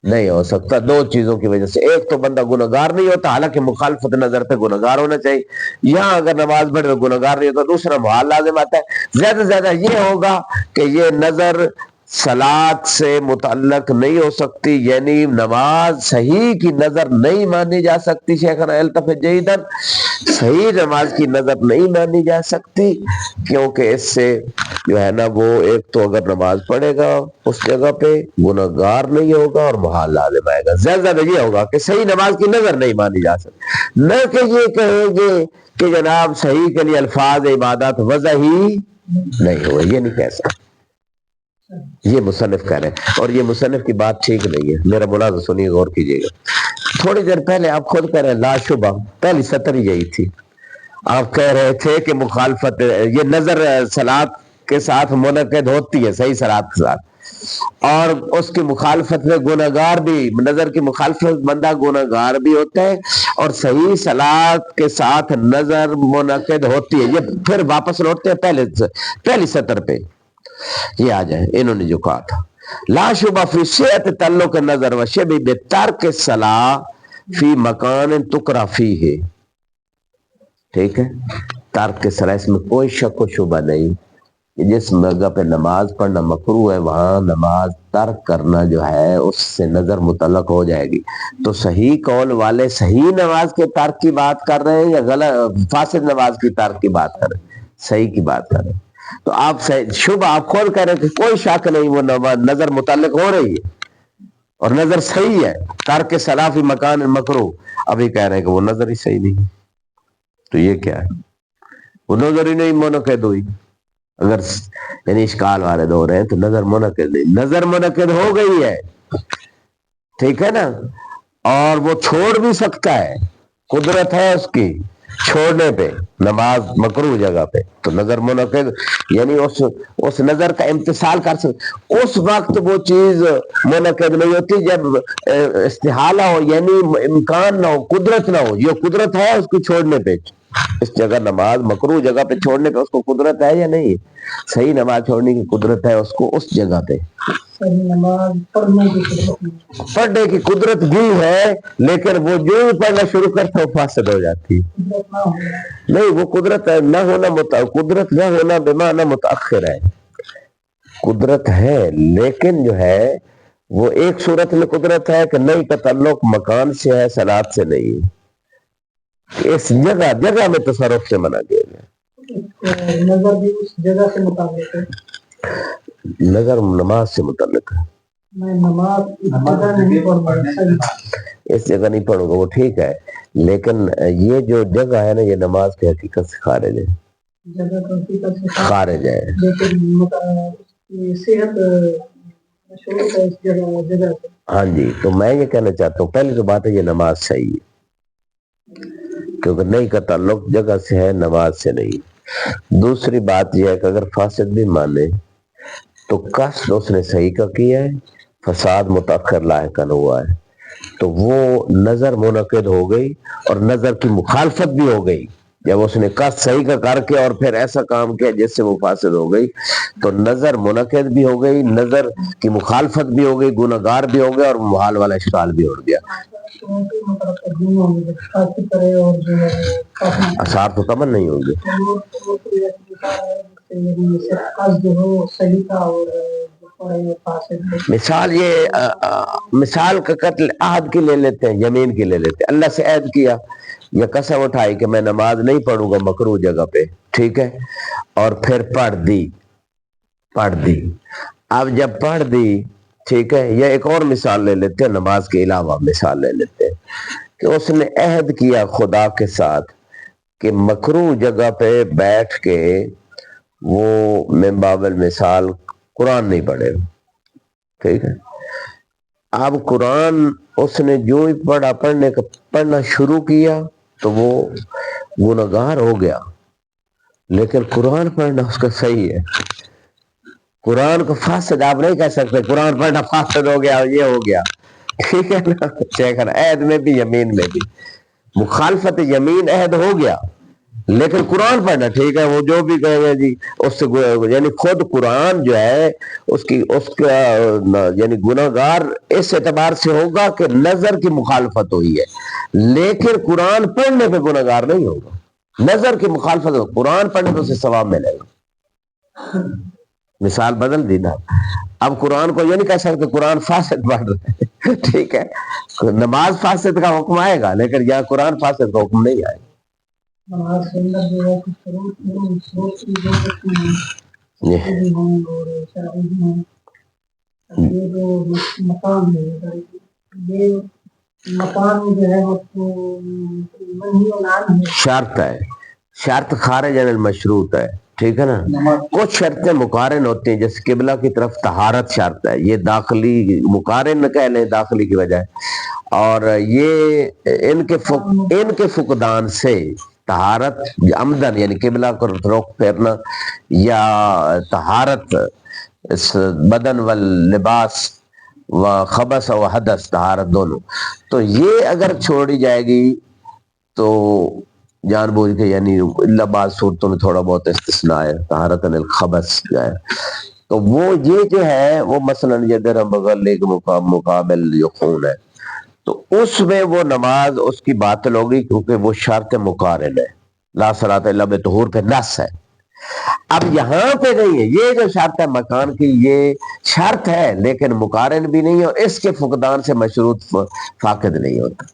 نہیں ہو سکتا. دو چیزوں کی وجہ سے, ایک تو بندہ گناہگار نہیں ہوتا, حالانکہ مخالفت نظر پہ گناہگار ہونا چاہیے, یہاں اگر نماز پڑھے تو گناہگار نہیں ہوتا. دوسرا محال لازم آتا ہے. زیادہ سے زیادہ یہ ہوگا کہ یہ نظر صلاۃ سے متعلق نہیں ہو سکتی, یعنی نماز صحیح کی نظر نہیں مانی جا سکتی. شیخنا التفت جیداً, صحیح نماز کی نظر نہیں مانی جا سکتی, کیونکہ اس سے جو ہے نا وہ ایک تو اگر نماز پڑھے گا اس جگہ پہ گناہگار نہیں ہوگا اور محال لازم آئے گا. زیادہ یہ ہوگا کہ صحیح نماز کی نظر نہیں مانی جا سکتی, نہ کہ یہ کہیں گے کہ جناب صحیح کے لیے الفاظ عبادات وضع ہی نہیں ہوئے, یہ نہیں کہہ سکتے. یہ مصنف کہہ رہے ہیں, اور یہ مصنف کی بات ٹھیک نہیں ہے. میرا ملاحظہ سنیے, غور کیجیے گا. تھوڑی دیر پہلے آپ خود کہہ رہے ہیں لا شبہ, پہلی سطر یہی تھی. آپ کہہ رہے تھے کہ مخالفت یہ نظر صلاۃ کے ساتھ منعقد ہوتی ہے, صحیح صلاۃ کے ساتھ, اور اس کی مخالفت میں گناہگار بھی, نظر کی مخالفت بندہ گناہگار بھی ہوتا ہے, اور صحیح صلاۃ کے ساتھ نظر منعقد ہوتی ہے. یہ پھر واپس لوٹتے ہیں پہلی سطر پہ, یہ آ جائے انہوں نے جو کہا تھا, لا شبہ فی صحت تعلق نظر و شبہ بترک الصلاۃ فی مکان تکرہ فیہ. ٹھیک ہے, ترک الصلاۃ اس میں کوئی شک و شبہ نہیں, جس جگہ پہ نماز پڑھنا مکروہ ہے وہاں نماز ترک کرنا جو ہے اس سے نظر متعلق ہو جائے گی. تو صحیح قول والے صحیح نماز کے ترک کی بات کر رہے ہیں یا غلط فاسد نماز کی ترک کی بات کر رہے ہیں؟ صحیح کی بات کر رہے ہیں. تو آپ شبہ آپ کھول کہہ رہے ہیں کہ کوئی شک نہیں وہ نظر متعلق ہو رہی ہے اور نظر صحیح ہے, ترک صلاۃ فی مکان مکروہ. ابھی کہہ رہے ہیں کہ وہ نظر ہی صحیح نہیں ہے, تو یہ کیا ہے, وہ نظر ہی نہیں منعقد ہوئی. اگر یعنی اشکال وارد ہو رہے ہیں تو نظر منعقد نہیں, نظر منعقد ہو گئی ہے, ٹھیک ہے نا, اور وہ چھوڑ بھی سکتا ہے, قدرت ہے اس کی چھوڑنے پہ نماز مکروہ جگہ پہ, تو نظر منعقد یعنی اس نظر کا امتثال کر سکتے. اس وقت وہ چیز منعقد نہیں ہوتی جب استحالہ ہو, یعنی امکان نہ ہو, قدرت نہ ہو. یہ قدرت ہے اس کو چھوڑنے پہ, اس جگہ نماز مکروہ جگہ پہ چھوڑنے پہ اس کو قدرت ہے یا نہیں, صحیح نماز چھوڑنے کی قدرت ہے اس کو اس جگہ پہ. نماز پڑھنے کی قدرت بھی ہے, لیکن وہ جو پڑھنا شروع کرتا ہے فاسد ہو جاتی ہے. نہیں, وہ قدرت نہ ہونا قدرت نہ ہونا بمعنی متاخر ہے. قدرت ہے لیکن جو ہے وہ ایک صورت میں قدرت ہے کہ نہیں کا تعلق مکان سے ہے, صلاۃ سے نہیں. اس جگہ میں تصرف سے منع کیا گیا. نظر بھی اس جگہ سے متعلق ہے, نظر نماز سے متعلق ہے. میں نماز اس جگہ نہیں پڑھوں گا, اس جگہ نہیں پڑھوں گا وہ ٹھیک ہے, لیکن یہ جو جگہ ہے نا یہ نماز کی حقیقت سے خارج ہے، جگہ تو حقیقت سے خارج ہے۔ لیکن یہ صحت مشروط ہے اس جگہ سے۔ ہاں جی، تو میں یہ کہنا چاہتا ہوں پہلی تو بات ہے یہ نماز صحیح ہے، کیونکہ نہیں کا تعلق جگہ سے ہے، نماز سے نہیں۔ دوسری بات یہ ہے کہ اگر فاسد بھی مانے تو قصد اس نے صحیح کا کیا ہے، فساد متاخر لاحقاً ہوا ہے، تو وہ نظر منعقد ہو گئی اور نظر کی مخالفت بھی ہو گئی۔ جب اس نے قصد صحیح کا کر کے اور پھر ایسا کام کیا جس سے وہ فاسد ہو گئی تو نظر منعقد بھی ہو گئی، نظر کی مخالفت بھی ہو گئی، گناہگار بھی ہو گیا اور محال والا اشکال بھی ہو گیا۔ آثار تو تمن نہیں ہوں گے۔ مثال یہ مثال کا قتل عہد کی لے لیتے ہیں، یمین کی لے لیتے ہیں۔ اللہ سے عہد کیا یا قسم اٹھائی کہ میں نماز نہیں پڑھوں گا مکروہ جگہ پہ، ٹھیک ہے، اور پھر پڑھ دی۔ اب جب پڑھ دی، ٹھیک ہے، یا ایک اور مثال لے لیتے ہیں، نماز کے علاوہ مثال لے لیتے ہیں کہ اس نے عہد کیا خدا کے ساتھ کہ مکروہ جگہ پہ بیٹھ کے وہ من باب المثال قرآن نہیں پڑھے، ٹھیک ہے۔ اب قرآن اس نے جو ہی پڑھنا شروع کیا تو وہ گناہگار ہو گیا، لیکن قرآن پڑھنا اس کا صحیح ہے۔ قرآن کو فاسد آپ نہیں کہہ سکتے، قرآن پڑھنا فاسد ہو گیا یہ ہو گیا، ٹھیک ہے نا۔ چیک ہے، عہد میں بھی یمین میں بھی مخالفت یمین عہد ہو گیا، لیکن قرآن پڑھنا ٹھیک ہے، وہ جو بھی کہے گا جی اس سے یعنی خود قرآن جو ہے اس کا یعنی گناہگار اس اعتبار سے ہوگا کہ نظر کی مخالفت ہوئی ہے، لیکن قرآن پڑھنے پہ گناہگار نہیں ہوگا۔ نظر کی مخالفت ہو، قرآن پڑھنے پہ اسے ثواب ملے گا۔ مثال بدل دی نا، اب قرآن کو یہ نہیں کہہ سکتے قرآن فاسد پڑھ رہے ہیں، ٹھیک ہے، نماز فاسد کا حکم آئے گا لیکن یہاں قرآن فاسد کا حکم نہیں آئے گا۔ شرط ہے، شرط خارج عن المشروط ہے، ٹھیک ہے نا۔ کچھ شرطیں مقارن ہوتی ہیں، جیسے قبلہ کی طرف طہارت شرط ہے، یہ داخلی مقارن نہ کہہ لیں داخلی کی وجہ ہے، اور یہ ان کے فقدان سے طہارت عمدن یعنی قبلہ کو رخ پھیرنا یا طہارت بدن واللباس و خبث و حدث طہارت دونوں، تو یہ اگر چھوڑی جائے گی تو جان بوجھ کے یعنی اللہ بعض صورتوں میں تھوڑا بہت استثناء ہے، طہارت الخبث جو ہے، تو وہ یہ جو ہے وہ مثلاً یہ درم بغل مقابل جو خون ہے تو اس میں وہ نماز اس کی باطل ہوگی، کیونکہ وہ شرط مقارن ہے، لا صلاۃ الا بطہور پہ نص ہے۔ اب یہاں پہ نہیں ہے، یہ جو شرط ہے مکان کی یہ شرط ہے لیکن مقارن بھی نہیں ہے، اور اس کے فقدان سے مشروط فاقد نہیں ہوتا۔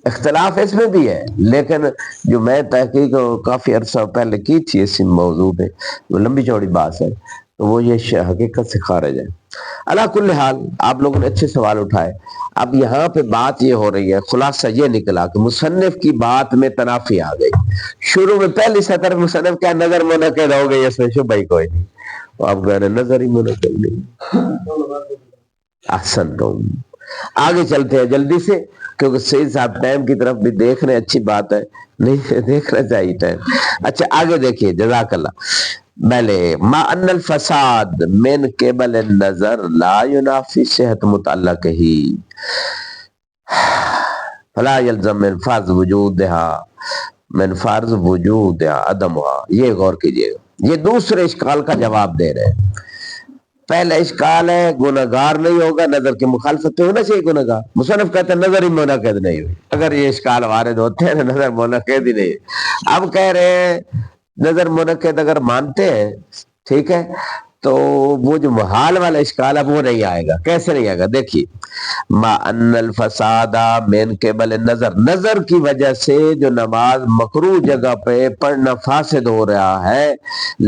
اختلاف اس میں بھی ہے، لیکن جو میں تحقیق کافی عرصہ پہلے کی تھی اس موضوع پہ، وہ لمبی چوڑی بات ہے، تو وہ یہ حقیقت سے خارج ہے۔ علی کل حال آپ لوگوں نے اچھے سوال اٹھائے۔ اب یہاں پہ بات یہ ہو رہی ہے، خلاصہ یہ نکلا کہ مصنف کی بات میں تنافی آ گئی۔ شروع میں پہلی سطر مصنف کیا نظر منعقد ہو گئی، اس میں شبہ ہی کوئی نہیں، آپ کہہ رہے نظر ہی منعقد نہیں۔ احسن تم، آگے چلتے ہیں جلدی سے، کیونکہ سید صاحب ٹائم کی طرف بھی دیکھ رہے ہیں، اچھی بات ہے، نہیں دیکھنا چاہیے ٹائم۔ اچھا آگے دیکھیے، جزاک اللہ۔ پہلے ما ان الفساد من قبل النظر لا ينافي صحت متعلق ہی فلا يلزم من فرض وجودها عدمها۔ یہ غور کیجئے گا، یہ دوسرے اشکال کا جواب دے رہے ہیں۔ پہلا اشکال ہے گناہگار نہیں ہوگا، نظر کی مخالفت ہونا چاہیے گناہگار، مصنف کہتے ہیں نظر ہی منعقد نہیں ہوئی۔ اگر یہ اشکال وارد ہوتے ہیں نظر منعقد ہی نہیں، اب کہہ رہے ہیں نظر منعقد اگر مانتے ہیں، ٹھیک ہے، تو وہ جو محال والا اشکال ہے وہ نہیں آئے گا۔ کیسے نہیں آئے گا؟ دیکھیے، ما ان الفساد من قبل النظر، نظر کی وجہ سے جو نماز مکروہ جگہ پہ پڑھنا فاسد ہو رہا ہے،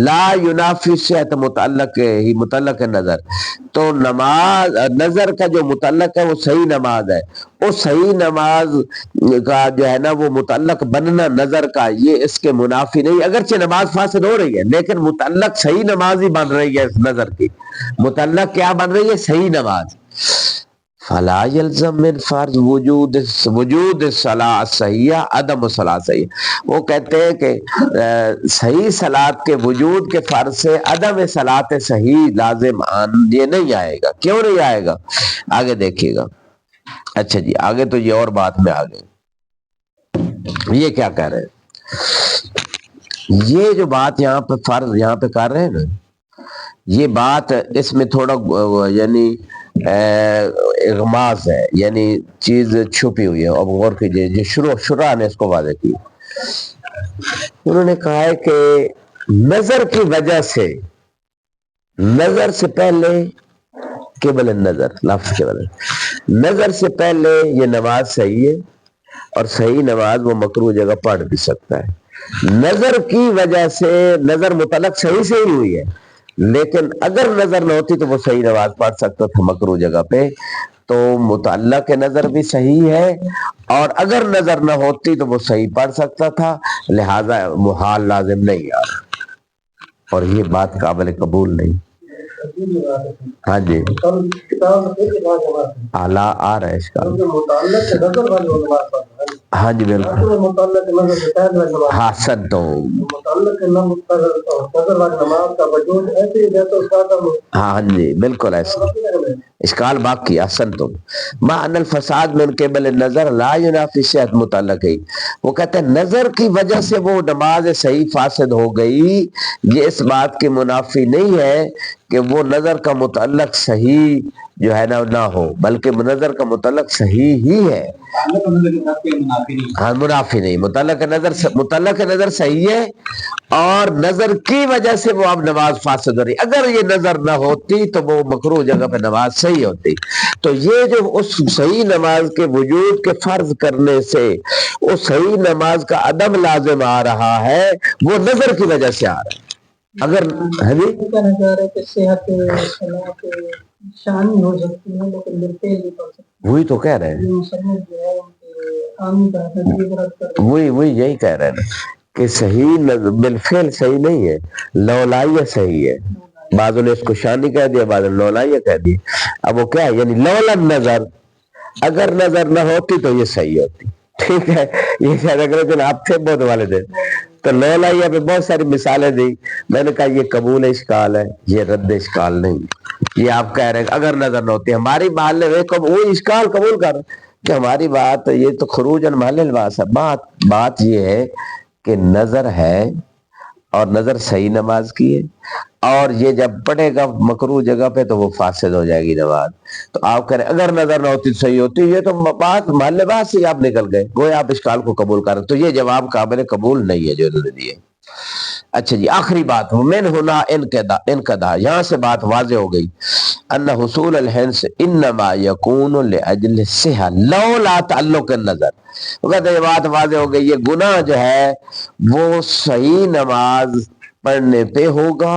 لا ینافی صحت متعلق نظر، تو نماز نظر کا جو متعلق ہے وہ صحیح نماز ہے، وہ صحیح نماز کا جو ہے نا وہ متعلق بننا نظر کا یہ اس کے منافی نہیں، اگرچہ نماز فاسد ہو رہی ہے لیکن متعلق صحیح نماز ہی بن رہی ہے اس نظر کی، متعلق کیا بن رہی ہے؟ صحیح نماز۔ فلا يلزم من فرض وجود صلاح صحیحہ عدم صلاح صحیح، وہ کہتے ہیں کہ صحیح صلاۃ کے وجود کے فرض سے عدم صلاۃ صحیح لازم یہ نہیں آئے گا۔ کیوں نہیں آئے گا؟ آگے دیکھیے گا۔ اچھا جی آگے تو یہ اور بات میں آگے یہ کیا کہہ رہے ہیں، یہ جو بات یہاں پہ فرض یہاں پہ کر رہے ہیں نا، یہ بات اس میں تھوڑا یعنی اغماض ہے، یعنی چیز چھپی ہوئی ہے۔ اب غور کیجیے، جو شروع نے اس کو واضح کی، انہوں نے کہا ہے کہ نظر کی وجہ سے، نظر سے پہلے قبل النظر لفظ کے وجہ نظر سے پہلے یہ نماز صحیح ہے اور صحیح نماز وہ مکروہ جگہ پڑھ بھی سکتا ہے۔ نظر کی وجہ سے نظر متعلق صحیح سے ہی ہوئی ہے، لیکن اگر نظر نہ ہوتی تو وہ صحیح نماز پڑھ سکتا تھا مکروہ جگہ پہ، تو متعلق نظر بھی صحیح ہے، اور اگر نظر نہ ہوتی تو وہ صحیح پڑھ سکتا تھا، لہذا محال لازم نہیں آ رہا، اور یہ بات قابل قبول نہیں۔ ہاں جی اعلیٰ آ رہا ہے اس کا، ہاں جی بالکل، حسن تو ہاں جی بالکل ایسا اشکال باقی احسن تم ما ان الفساد من قبل النظر لا ينافي صحت متعلق ہے، وہ کہتے ہیں نظر کی وجہ سے وہ نماز صحیح فاسد ہو گئی، یہ اس بات کی منافی نہیں ہے کہ وہ نظر کا متعلق صحیح جو ہے نا نہ ہو، بلکہ نظر کا متعلق صحیح ہی ہے، ہاں منافی نہیں، متعلق نظر صحیح ہے اور نظر کی وجہ سے وہ اب نماز فاسد ہو رہی، اگر یہ نظر نہ ہوتی تو وہ مکروہ جگہ پہ نماز صحیح ہوتی۔ تو یہ جو اس صحیح نماز کے وجود کے فرض کرنے سے اس صحیح نماز کا عدم لازم آ رہا ہے، وہ نظر کی وجہ سے آ رہا ہے۔ اگر وہی تو کہہ رہے ہیں، وہی یہی کہہ رہے ہیں کہ صحیح بالفعل صحیح نہیں ہے، لولائیہ صحیح ہے، بعضوں نے اس کو شانی کہہ دیا، بعضوں نے لولائیہ کہہ دیا۔ اب وہ کیا ہے، یعنی لولا نظر، اگر نظر نہ ہوتی تو یہ صحیح ہوتی، ٹھیک ہے، یہ شاید اگر آپ تھے بہت والے تھے تو لولائیہ پہ بہت ساری مثالیں دی، میں نے کہا یہ قبول اشکال ہے، یہ رد اشکال نہیں، یہ آپ کہہ رہے ہیں اگر نظر نہ ہوتی، ہماری محل وہ اشکال قبول کر کہ ہماری بات یہ تو خروج محل الباس ہے، بات یہ ہے کہ نظر ہے اور نظر صحیح نماز کی ہے، اور یہ جب پڑھے گا مکروہ جگہ پہ تو وہ فاسد ہو جائے گی نماز، تو آپ کہہ رہے ہیں اگر نظر نہ ہوتی صحیح ہوتی، یہ تو بات محل بات سے آپ نکل گئے، گویا آپ اشکال کو قبول کر رہے، تو یہ جواب قابل قبول نہیں ہے جو انہوں نے دیے۔ اچھا جی آخری بات، من ہنا انقضا، یہاں سے بات واضح ہو گئی، ان حصول الحنس انما یکون لاجل الصحہ لولا تعلق النظر، وہ کہتے ہیں یہ بات واضح ہو گئی، یہ گناہ جو ہے وہ صحیح نماز پڑھنے پہ ہوگا،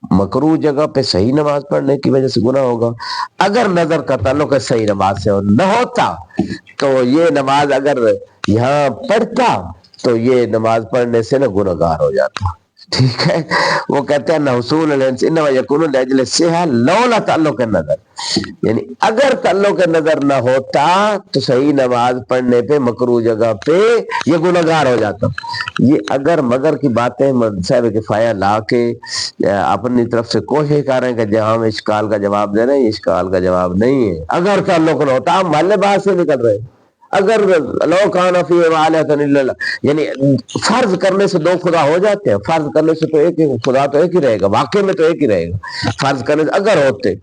مکروہ جگہ پہ صحیح نماز پڑھنے کی وجہ سے گناہ ہوگا، اگر نظر کا تعلق ہے صحیح نماز سے نہ ہوتا تو یہ نماز اگر یہاں پڑھتا تو یہ نماز پڑھنے سے نہ گناہگار ہو جاتا، ٹھیک ہے۔ وہ کہتے ہیں نہ حصول الحنس انما یکون لاجل الصحہ لولا تعلق النظر، یعنی اگر تعلق نظر نہ ہوتا تو صحیح نماز پڑھنے پہ مکروہ جگہ پہ یہ گناہگار ہو جاتا۔ یہ اگر مگر کی باتیں صاحب کفایہ لا کے اپنی طرف سے کوشش کر رہے ہیں کہ جہاں ہم اشکال کا جواب دے رہے ہیں، اشکال کا جواب نہیں ہے، اگر تعلق نہ ہوتا، ہم محل بات سے نکل رہے ہیں، اگر لو کان فی الہۃ الا اللہ، یعنی فرض کرنے سے دو خدا ہو جاتے ہیں، فرض کرنے سے تو ایک ہی خدا تو ایک ہی رہے گا، واقع میں تو ایک ہی رہے گا، فرض کرنے سے اگر ہوتے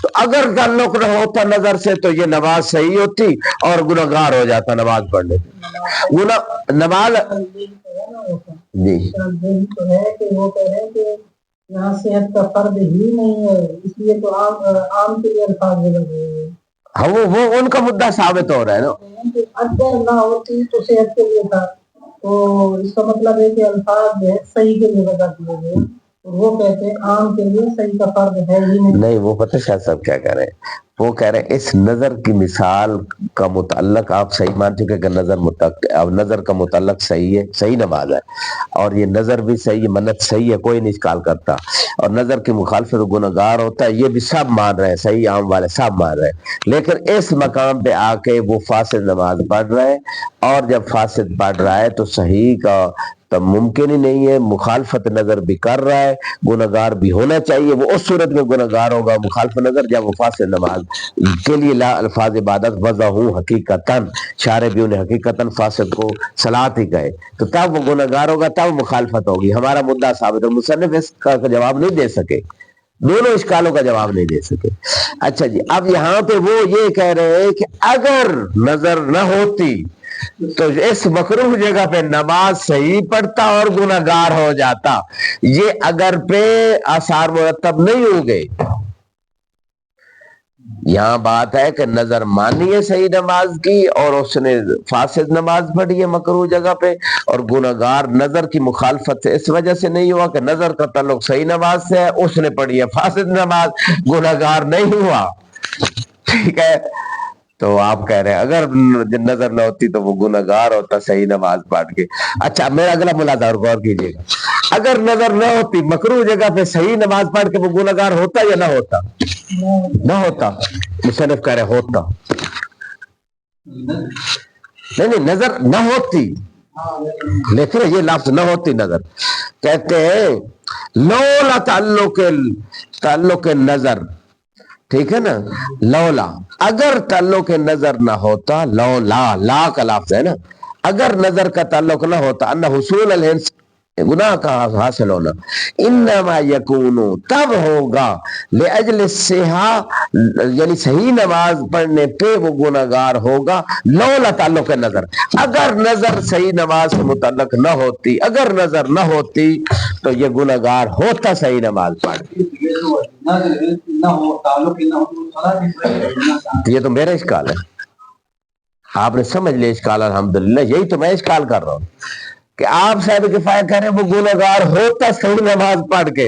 تو اگر تعلق نہ ہوتا نظر سے تو یہ نماز صحیح ہوتی اور گناہگار ہو جاتا نماز پڑھنے سے، نماز جی یہاں صحت کا فرد ہی نہیں ہے، اس لیے تو عام کے لیے الفاظ بدل رہے ہیں، ہاں وہ ان کا مدعا ثابت ہو رہا ہے نا، اگر نہ ہوتی تو صحت کے لیے تھا، تو اس کا مطلب ہے کہ الفاظ جو ہے صحیح کے لیے بدل دیے گئے، وہ کہتے ہیں عام کے لیے صحیح کا فرض ہے ہی نہیں. وہ پتہ شاہ صاحب کیا کہہ رہے ہیں، وہ کہہ رہے ہیں اس نظر کی مثال کا متعلق آپ صحیح مان چکے کہ نظر کا متعلق صحیح ہے، صحیح نماز ہے، اور یہ نظر بھی صحیح ہے، منت صحیح ہے، کوئی نہیں اشکال کرتا، اور نظر کی مخالفت گنہگار ہوتا ہے، یہ بھی سب مان رہے ہیں، صحیح عام والے سب مان رہے ہیں، لیکن اس مقام پہ آ کے وہ فاسد نماز پڑھ رہا ہے، اور جب فاسد پڑھ رہا ہے تو صحیح کا تو ممکن ہی نہیں ہے، مخالفت نظر بھی کر رہا ہے، گنہگار بھی ہونا چاہیے، وہ اس صورت میں گنہگار ہوگا مخالف نظر جب وہ فاسد نماز کے لیے لا الفاظ عبادت وضع ہوں حقیقتاً، شارع بھی انہیں حقیقتاً فاسد کو صلاۃ ہی کہے، تو تب وہ گنہگار ہوگا، تب مخالفت ہوگی، ہمارا مدعا ثابت ہے۔ مصنف اس کا جواب نہیں دے سکے، دونوں اشکالوں کا جواب نہیں دے سکے۔ اچھا جی، اب یہاں پہ وہ یہ کہہ رہے ہیں کہ اگر نظر نہ ہوتی تو اس مکروہ جگہ پہ نماز صحیح پڑھتا اور گنہگار ہو جاتا، یہ اگر پہ آثار مرتب نہیں ہو گئے۔ یہاں بات ہے کہ نظر مانی ہے صحیح نماز کی اور اس نے فاسد نماز پڑھی ہے مکروہ جگہ پہ، اور گنہگار نظر کی مخالفت سے اس وجہ سے نہیں ہوا کہ نظر کا تعلق صحیح نماز سے ہے، اس نے پڑھی ہے فاسد نماز، گنہگار نہیں ہوا، ٹھیک ہے۔ تو آپ کہہ رہے ہیں اگر نظر نہ ہوتی تو وہ گنہگار ہوتا صحیح نماز پڑھ کے۔ اچھا، میرا اگلا ملاحظہ اور غور کیجیے گا، اگر نظر نہ ہوتی مکروہ جگہ پہ صحیح نماز پڑھ کے وہ گنہگار ہوتا یا نہ ہوتا؟ نہ ہوتا۔ مصنف کہہ رہے ہوتا، نہیں نظر نہ ہوتی، لیکن یہ لفظ نہ ہوتی نظر، کہتے ہیں لولا تعلق نظر، ٹھیک ہے نا، لولا اگر تعلق نظر نہ ہوتا، لولا لا کا لفظ ہے نا، اگر نظر کا تعلق نہ ہوتا، ان حصول الہنس گناہ کا حاصل ہونا، انما یکونو تب ہوگا لاجل الصحہ یعنی صحیح نماز پڑھنے پہ وہ گناہگار ہوگا، لولا تعلق نظر، اگر نظر صحیح نماز سے متعلق نہ ہوتی، اگر نظر نہ ہوتی تو یہ گناہگار ہوتا صحیح نماز پڑھ کے۔ یہ تو میرا اشکال ہے، آپ نے سمجھ لیا اشکال، الحمدللہ یہی تو میں اشکال کر رہا ہوں کہ آپ صاحب کفایہ کہہ رہے ہیں وہ گنہگار ہوتا صحیح نماز پڑھ کے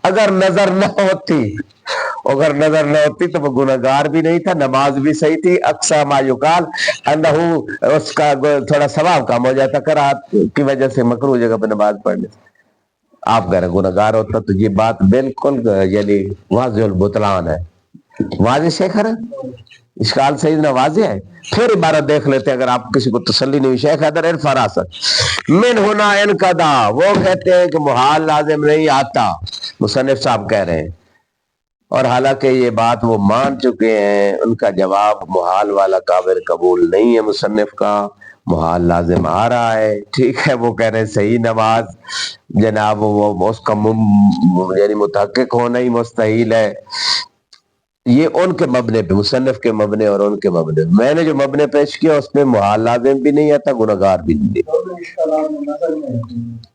اگر نظر نہ ہوتی، اگر نظر نہ ہوتی تو وہ گنہگار بھی نہیں تھا، نماز بھی صحیح تھی، اقصی ما یقال انہو اس کا تھوڑا ثواب کم ہو جاتا قرات کی وجہ سے مکروہ جگہ پہ نماز پڑھنے سے، آپ کہہ رہے گنہگار ہوتا، تو یہ بات بالکل یعنی واضح البطلان ہے، واضح شیخ ہے، اشکال صحیح نہ واضح ہے۔ پھر عبارت دیکھ لیتے ہیں اگر آپ کسی کو تسلی نہیں ہوئی، شیخ حیدر الفراست من ہونا انقضا، وہ کہتے ہیں کہ محال لازم نہیں آتا، مصنف صاحب کہہ رہے ہیں، اور حالانکہ یہ بات وہ مان چکے ہیں، ان کا جواب محال والا قابل قبول نہیں ہے، مصنف کا محال لازم آ رہا ہے، ٹھیک ہے، وہ کہہ رہے ہیں صحیح نماز جناب وہ اس کا یعنی متحقق ہونا ہی مستحیل ہے، یہ ان کے مبنے پہ، مصنف کے مبنے اور ان کے مبنے، میں نے جو مبنے پیش کیا اس میں محال لازم بھی نہیں آتا، گنہگار بھی نہیں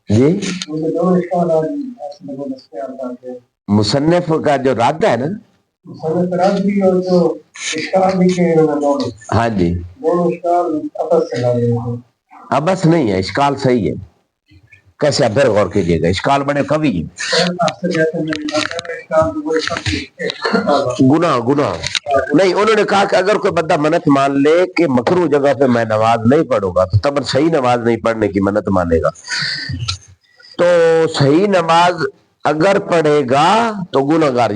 جی۔ مصنف کا جو رد ہے نا، ہاں جی، ابس نہیں ہے، اشکال صحیح ہے، کیسے اب غور کیجیے گا، اشکال بڑے قوی ہیں، گناہ نہیں، انہوں نے کہا کہ اگر کوئی بندہ منت مان لے کہ مکروہ جگہ پہ میں نماز نہیں پڑھوں گا تو تب صحیح نماز نہیں پڑھنے کی منت مانے گا، تو صحیح نماز اگر پڑھے گا تو گنہگار،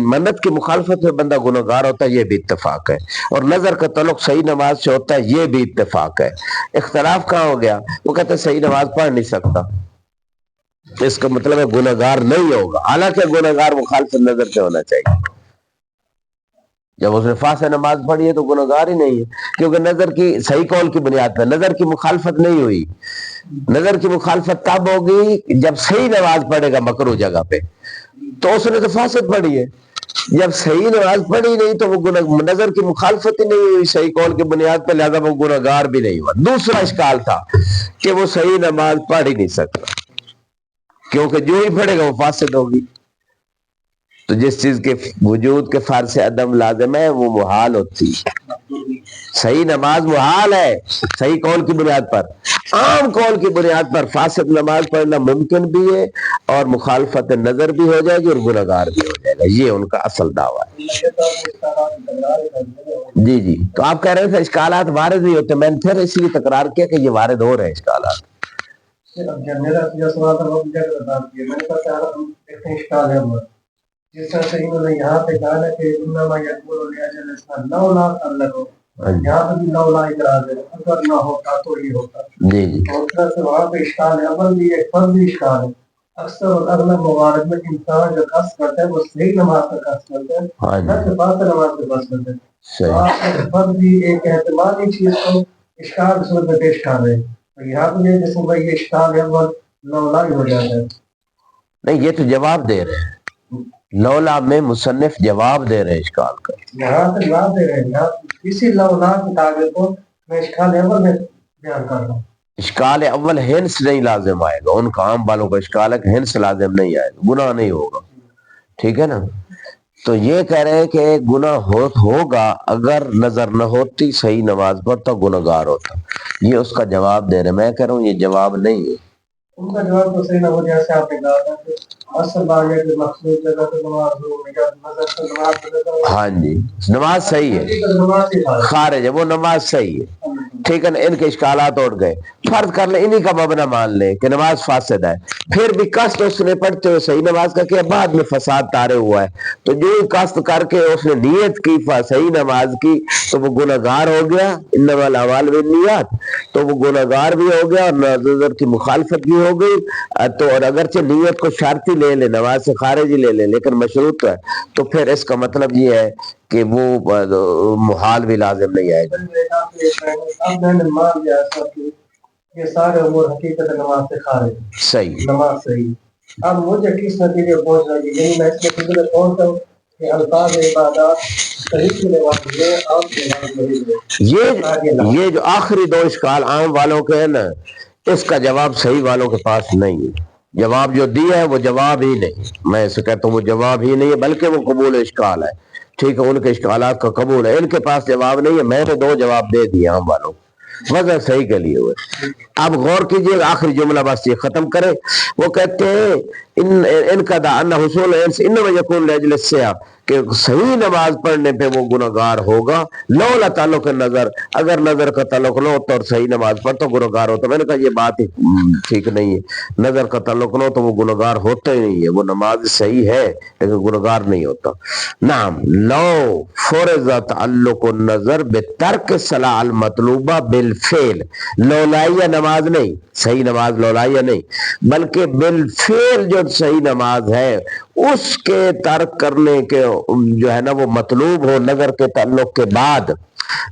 منت کی مخالفت میں بندہ گنہگار ہوتا ہے، یہ بھی اتفاق ہے، اور نظر کا تعلق صحیح نماز سے ہوتا ہے، یہ بھی اتفاق ہے۔ اختلاف کہاں ہو گیا؟ وہ کہتے ہیں صحیح نماز پڑھ نہیں سکتا، اس کا مطلب ہے گنہگار نہیں ہوگا، حالانکہ گنہگار مخالفت نظر سے ہونا چاہیے، جب اس نے فاسد نماز پڑھی ہے تو گنہگار ہی نہیں ہے، کیونکہ نظر کی صحیح قول کی بنیاد پر نظر کی مخالفت نہیں ہوئی، نظر کی مخالفت تب ہوگی جب صحیح نماز پڑھے گا مکروہ جگہ پہ، تو اس نے تو فاسد پڑھی ہے، جب صحیح نماز پڑھی نہیں تو وہ نظر کی مخالفت ہی نہیں ہوئی صحیح قول کی بنیاد پر، لہذا وہ گنہگار بھی نہیں ہوا۔ دوسرا اشکال تھا کہ وہ صحیح نماز پڑھ ہی نہیں سکتا، کیونکہ جو ہی پڑھے گا وہ فاسد ہوگی، تو جس چیز کے وجود کے فرض سے عدم لازم ہے وہ محال ہوتی، صحیح نماز محال ہے صحیح قول کی بنیاد پر، عام قول کی بنیاد پر فاسد نماز پڑھنا ممکن بھی ہے، اور مخالفت نظر بھی ہو جائے گی اور گناہگار بھی ہو جائے گا. یہ ان کا اصل دعویٰ ہے. جی جی تو آپ کہہ رہے تھے اشکالات وارد نہیں ہوتے. میں نے پھر اس لیے تکرار کیا کہ یہ وارد ہو رہے ہیں اشکالات. جس طرح سے انہوں نے یہاں پہ کہا ہے کہ انما یقول لاجل الاسلام لولا انکم، یہاں پہ بھی لولا اعتراض ہے، اگر نہ ہوتا تو یہ ہوتا. جی جی اس طرح سے وہاں پہ اشکال ہے. اول بھی ایک فرض بھی اشکال ہے. اکثر اور اغلب موارد میں انسان جو قصد کرتا ہے وہ صحیح نماز کا قصد کرتا ہے، نہ کہ فاسد نماز کا قصد کرتا ہے. وہاں پہ فرض بھی ایک احتمالی چیز کو اشکال صورت میں پیش کر رہے ہیں. تو یہاں پہ جس میں یہ اشکال ہے وہ لولا ہی ہو جاتا ہے. نہیں یہ تو جواب دے رہے ہیں. لولا میں مصنف جواب دے رہے ہیں اشکال کا. یہاں سے جواب دے رہے ہیں. یہاں اسی لولا کی تعبیر کو میں اشکال اول میں بیان کر رہا ہوں. اشکال اول ہنس نہیں لازم آئے گا. ان کا عام والوں کا اشکال ہے کہ ہنس لازم نہیں آئے گا، گناہ نہیں ہوگا. ٹھیک ہے نا. تو یہ کہہ رہے ہیں کہ گناہ ہوگا اگر نظر نہ ہوتی صحیح نماز پر تو گناہگار ہوتا. یہ اس کا جواب دے رہے. میں کہہ رہا ہوں یہ جواب نہیں ہے. ان کا جواب تو صحیح نہ ہو جیسے آپ نے کہا تھا کہ اصل بات یہ کہ مخصوص جگہ پہ نماز ہو یا نظر سے نماز. ہاں جی نماز صحیح ہے، خارج ہے وہ نماز صحیح ہے. ٹھیک ہے نا. ان کے اشکالات اٹھ گئے. فرض کر لیں انہی کا مبنی مان لیں کہ نماز فاسد ہے، پھر بھی قصد اس نے پڑھتے ہوئے صحیح نماز کا کیا، بعد میں فساد طارئ ہوا ہے، تو جو قصد کر کے اس نے نیت کی صحیح نماز کی تو وہ گناہگار ہو گیا. انما الاعمال بالنیات، تو وہ گناہگار بھی ہو گیا اور نظر کی مخالفت بھی ہو گئی. تو اور اگرچہ نیت کو شرطی لے لے، نماز سے خارج ہی لے لے، لیکن مشروط ہے، تو پھر اس کا مطلب یہ ہے کہ وہ محال بھی لازم نہیں آئے گا. اب میں نے مان لیا کہ یہ سارے امور حقیقت نماز سے خارج. صحیح نماز صحیح. اب مجھے کس نتیجے پہنچنا ہے، یعنی میں اس نتیجے پہنچتا ہوں کہ الفاظ عبادات صحیح کے لباس ہے اور یہ جو آخری دو اشکال عام والوں کے ہیں نا، اس کا جواب صحیح والوں کے پاس نہیں ہے. جواب جو دیا ہے وہ جواب ہی نہیں. میں اسے کہتا ہوں وہ جواب ہی نہیں ہے بلکہ وہ قبول اشکال ہے. ٹھیک ہے ان کے اشکالات کا قبول ہے، ان کے پاس جواب نہیں ہے. میں نے دو جواب دے دیے عام والوں وجہ صحیح کے لیے ہوئے. اب غور کیجئے آخری جملہ بس یہ ختم کرے. وہ کہتے ہیں ان کا دعنا حصول انما یکون لاجل السیاق، کہ صحیح نماز پڑھنے پہ وہ گناہگار ہوگا. لولا تعلق نظر، اگر نظر کا تعلق نہ ہوتا اور صحیح نماز پڑھتا تو گناہگار ہوتا. میں نے کہا یہ بات ٹھیک نہیں ہے. نظر کا تعلق نہ ہو تو وہ گناہگار ہوتا ہی نہیں ہے. وہ نماز صحیح ہے لیکن گناہگار نہیں ہوتا. نعم لو فرض تعلق النظر بترک الصلاۃ المطلوبہ بالفعل، لولائیہ نماز نہیں، صحیح نماز لولائیہ نہیں بلکہ بالفعل جو صحیح نماز ہے اس کے ترک کرنے کے جو ہے نا وہ مطلوب ہو نظر کے تعلق کے بعد،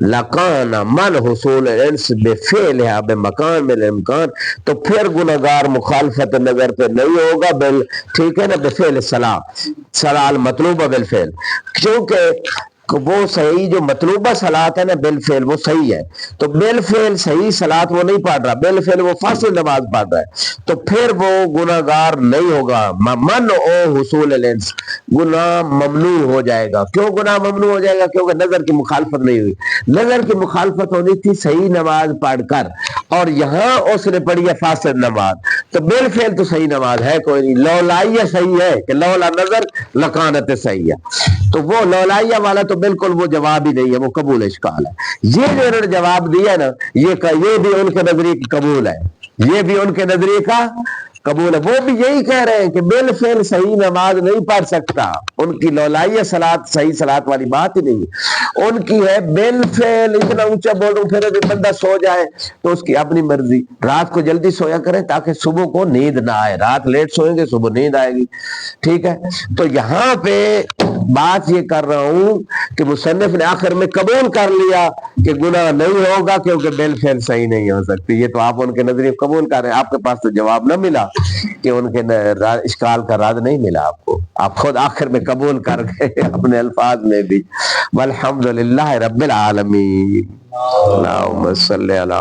لکان من حصول انس بفعلها بمکان من الامکان، تو پھر گناہگار مخالفت نظر پہ نہیں ہوگا. ٹھیک ہے نا. بفعل صلاح المطلوبہ بالفعل، کیونکہ وہ صحیح جو مطلوبہ صلاۃ ہے نا بالفعل وہ صحیح ہے، تو بالفعل صحیح صلاۃ وہ نہیں پڑھ رہا، بالفعل وہ فاسد نماز پڑھ رہا ہے، تو پھر وہ گناہگار نہیں ہوگا. من او حصول الانس، گناہ ممنوع ہو جائے گا. کیوں گناہ ممنوع ہو جائے گا؟ کیونکہ نظر کی مخالفت نہیں ہوئی. نظر کی مخالفت ہونی تھی صحیح نماز پڑھ کر، اور یہاں اس نے پڑھی ہے فاسد نماز، تو بالفعل تو صحیح نماز ہے کوئی نہیں. لولائیہ صحیح ہے کہ لولا نظر لکانت صحیح ہے، تو وہ لولائیہ والا تو بالکل وہ جواب ہی نہیں ہے، وہ قبول اشکال ہے. یہ جو انہوں نے جواب دیا نا یہ بھی ان کے نظریے کی قبول ہے، یہ بھی ان کے نظریے کا قبول ہے. وہ بھی یہی کہہ رہے ہیں کہ بالفعل صحیح نماز نہیں پڑھ سکتا. ان کی لولائیہ صلاۃ صحیح صلاۃ والی بات ہی نہیں ہے، ان کی ہے بالفعل. اتنا اونچا بول رہا ہوں پھر بھی بندہ سو جائے تو اس کی اپنی مرضی. رات کو جلدی سویا کریں تاکہ صبح کو نیند نہ آئے، رات لیٹ سوئیں گے صبح نیند آئے گی. ٹھیک ہے. تو یہاں پہ بات یہ کر رہا ہوں کہ مصنف نے آخر میں قبول کر لیا کہ گناہ نہیں ہوگا کیونکہ بالفعل صحیح نہیں ہو سکتی. یہ تو آپ ان کے نظریے قبول کر رہے ہیں. آپ کے پاس تو جواب نہ ملا کہ ان کے اشکال کا رد نہیں ملا آپ کو، آپ خود آخر میں قبول کر گئے اپنے الفاظ میں بھی. والحمدللہ رب العالمین. اللہم صلی علی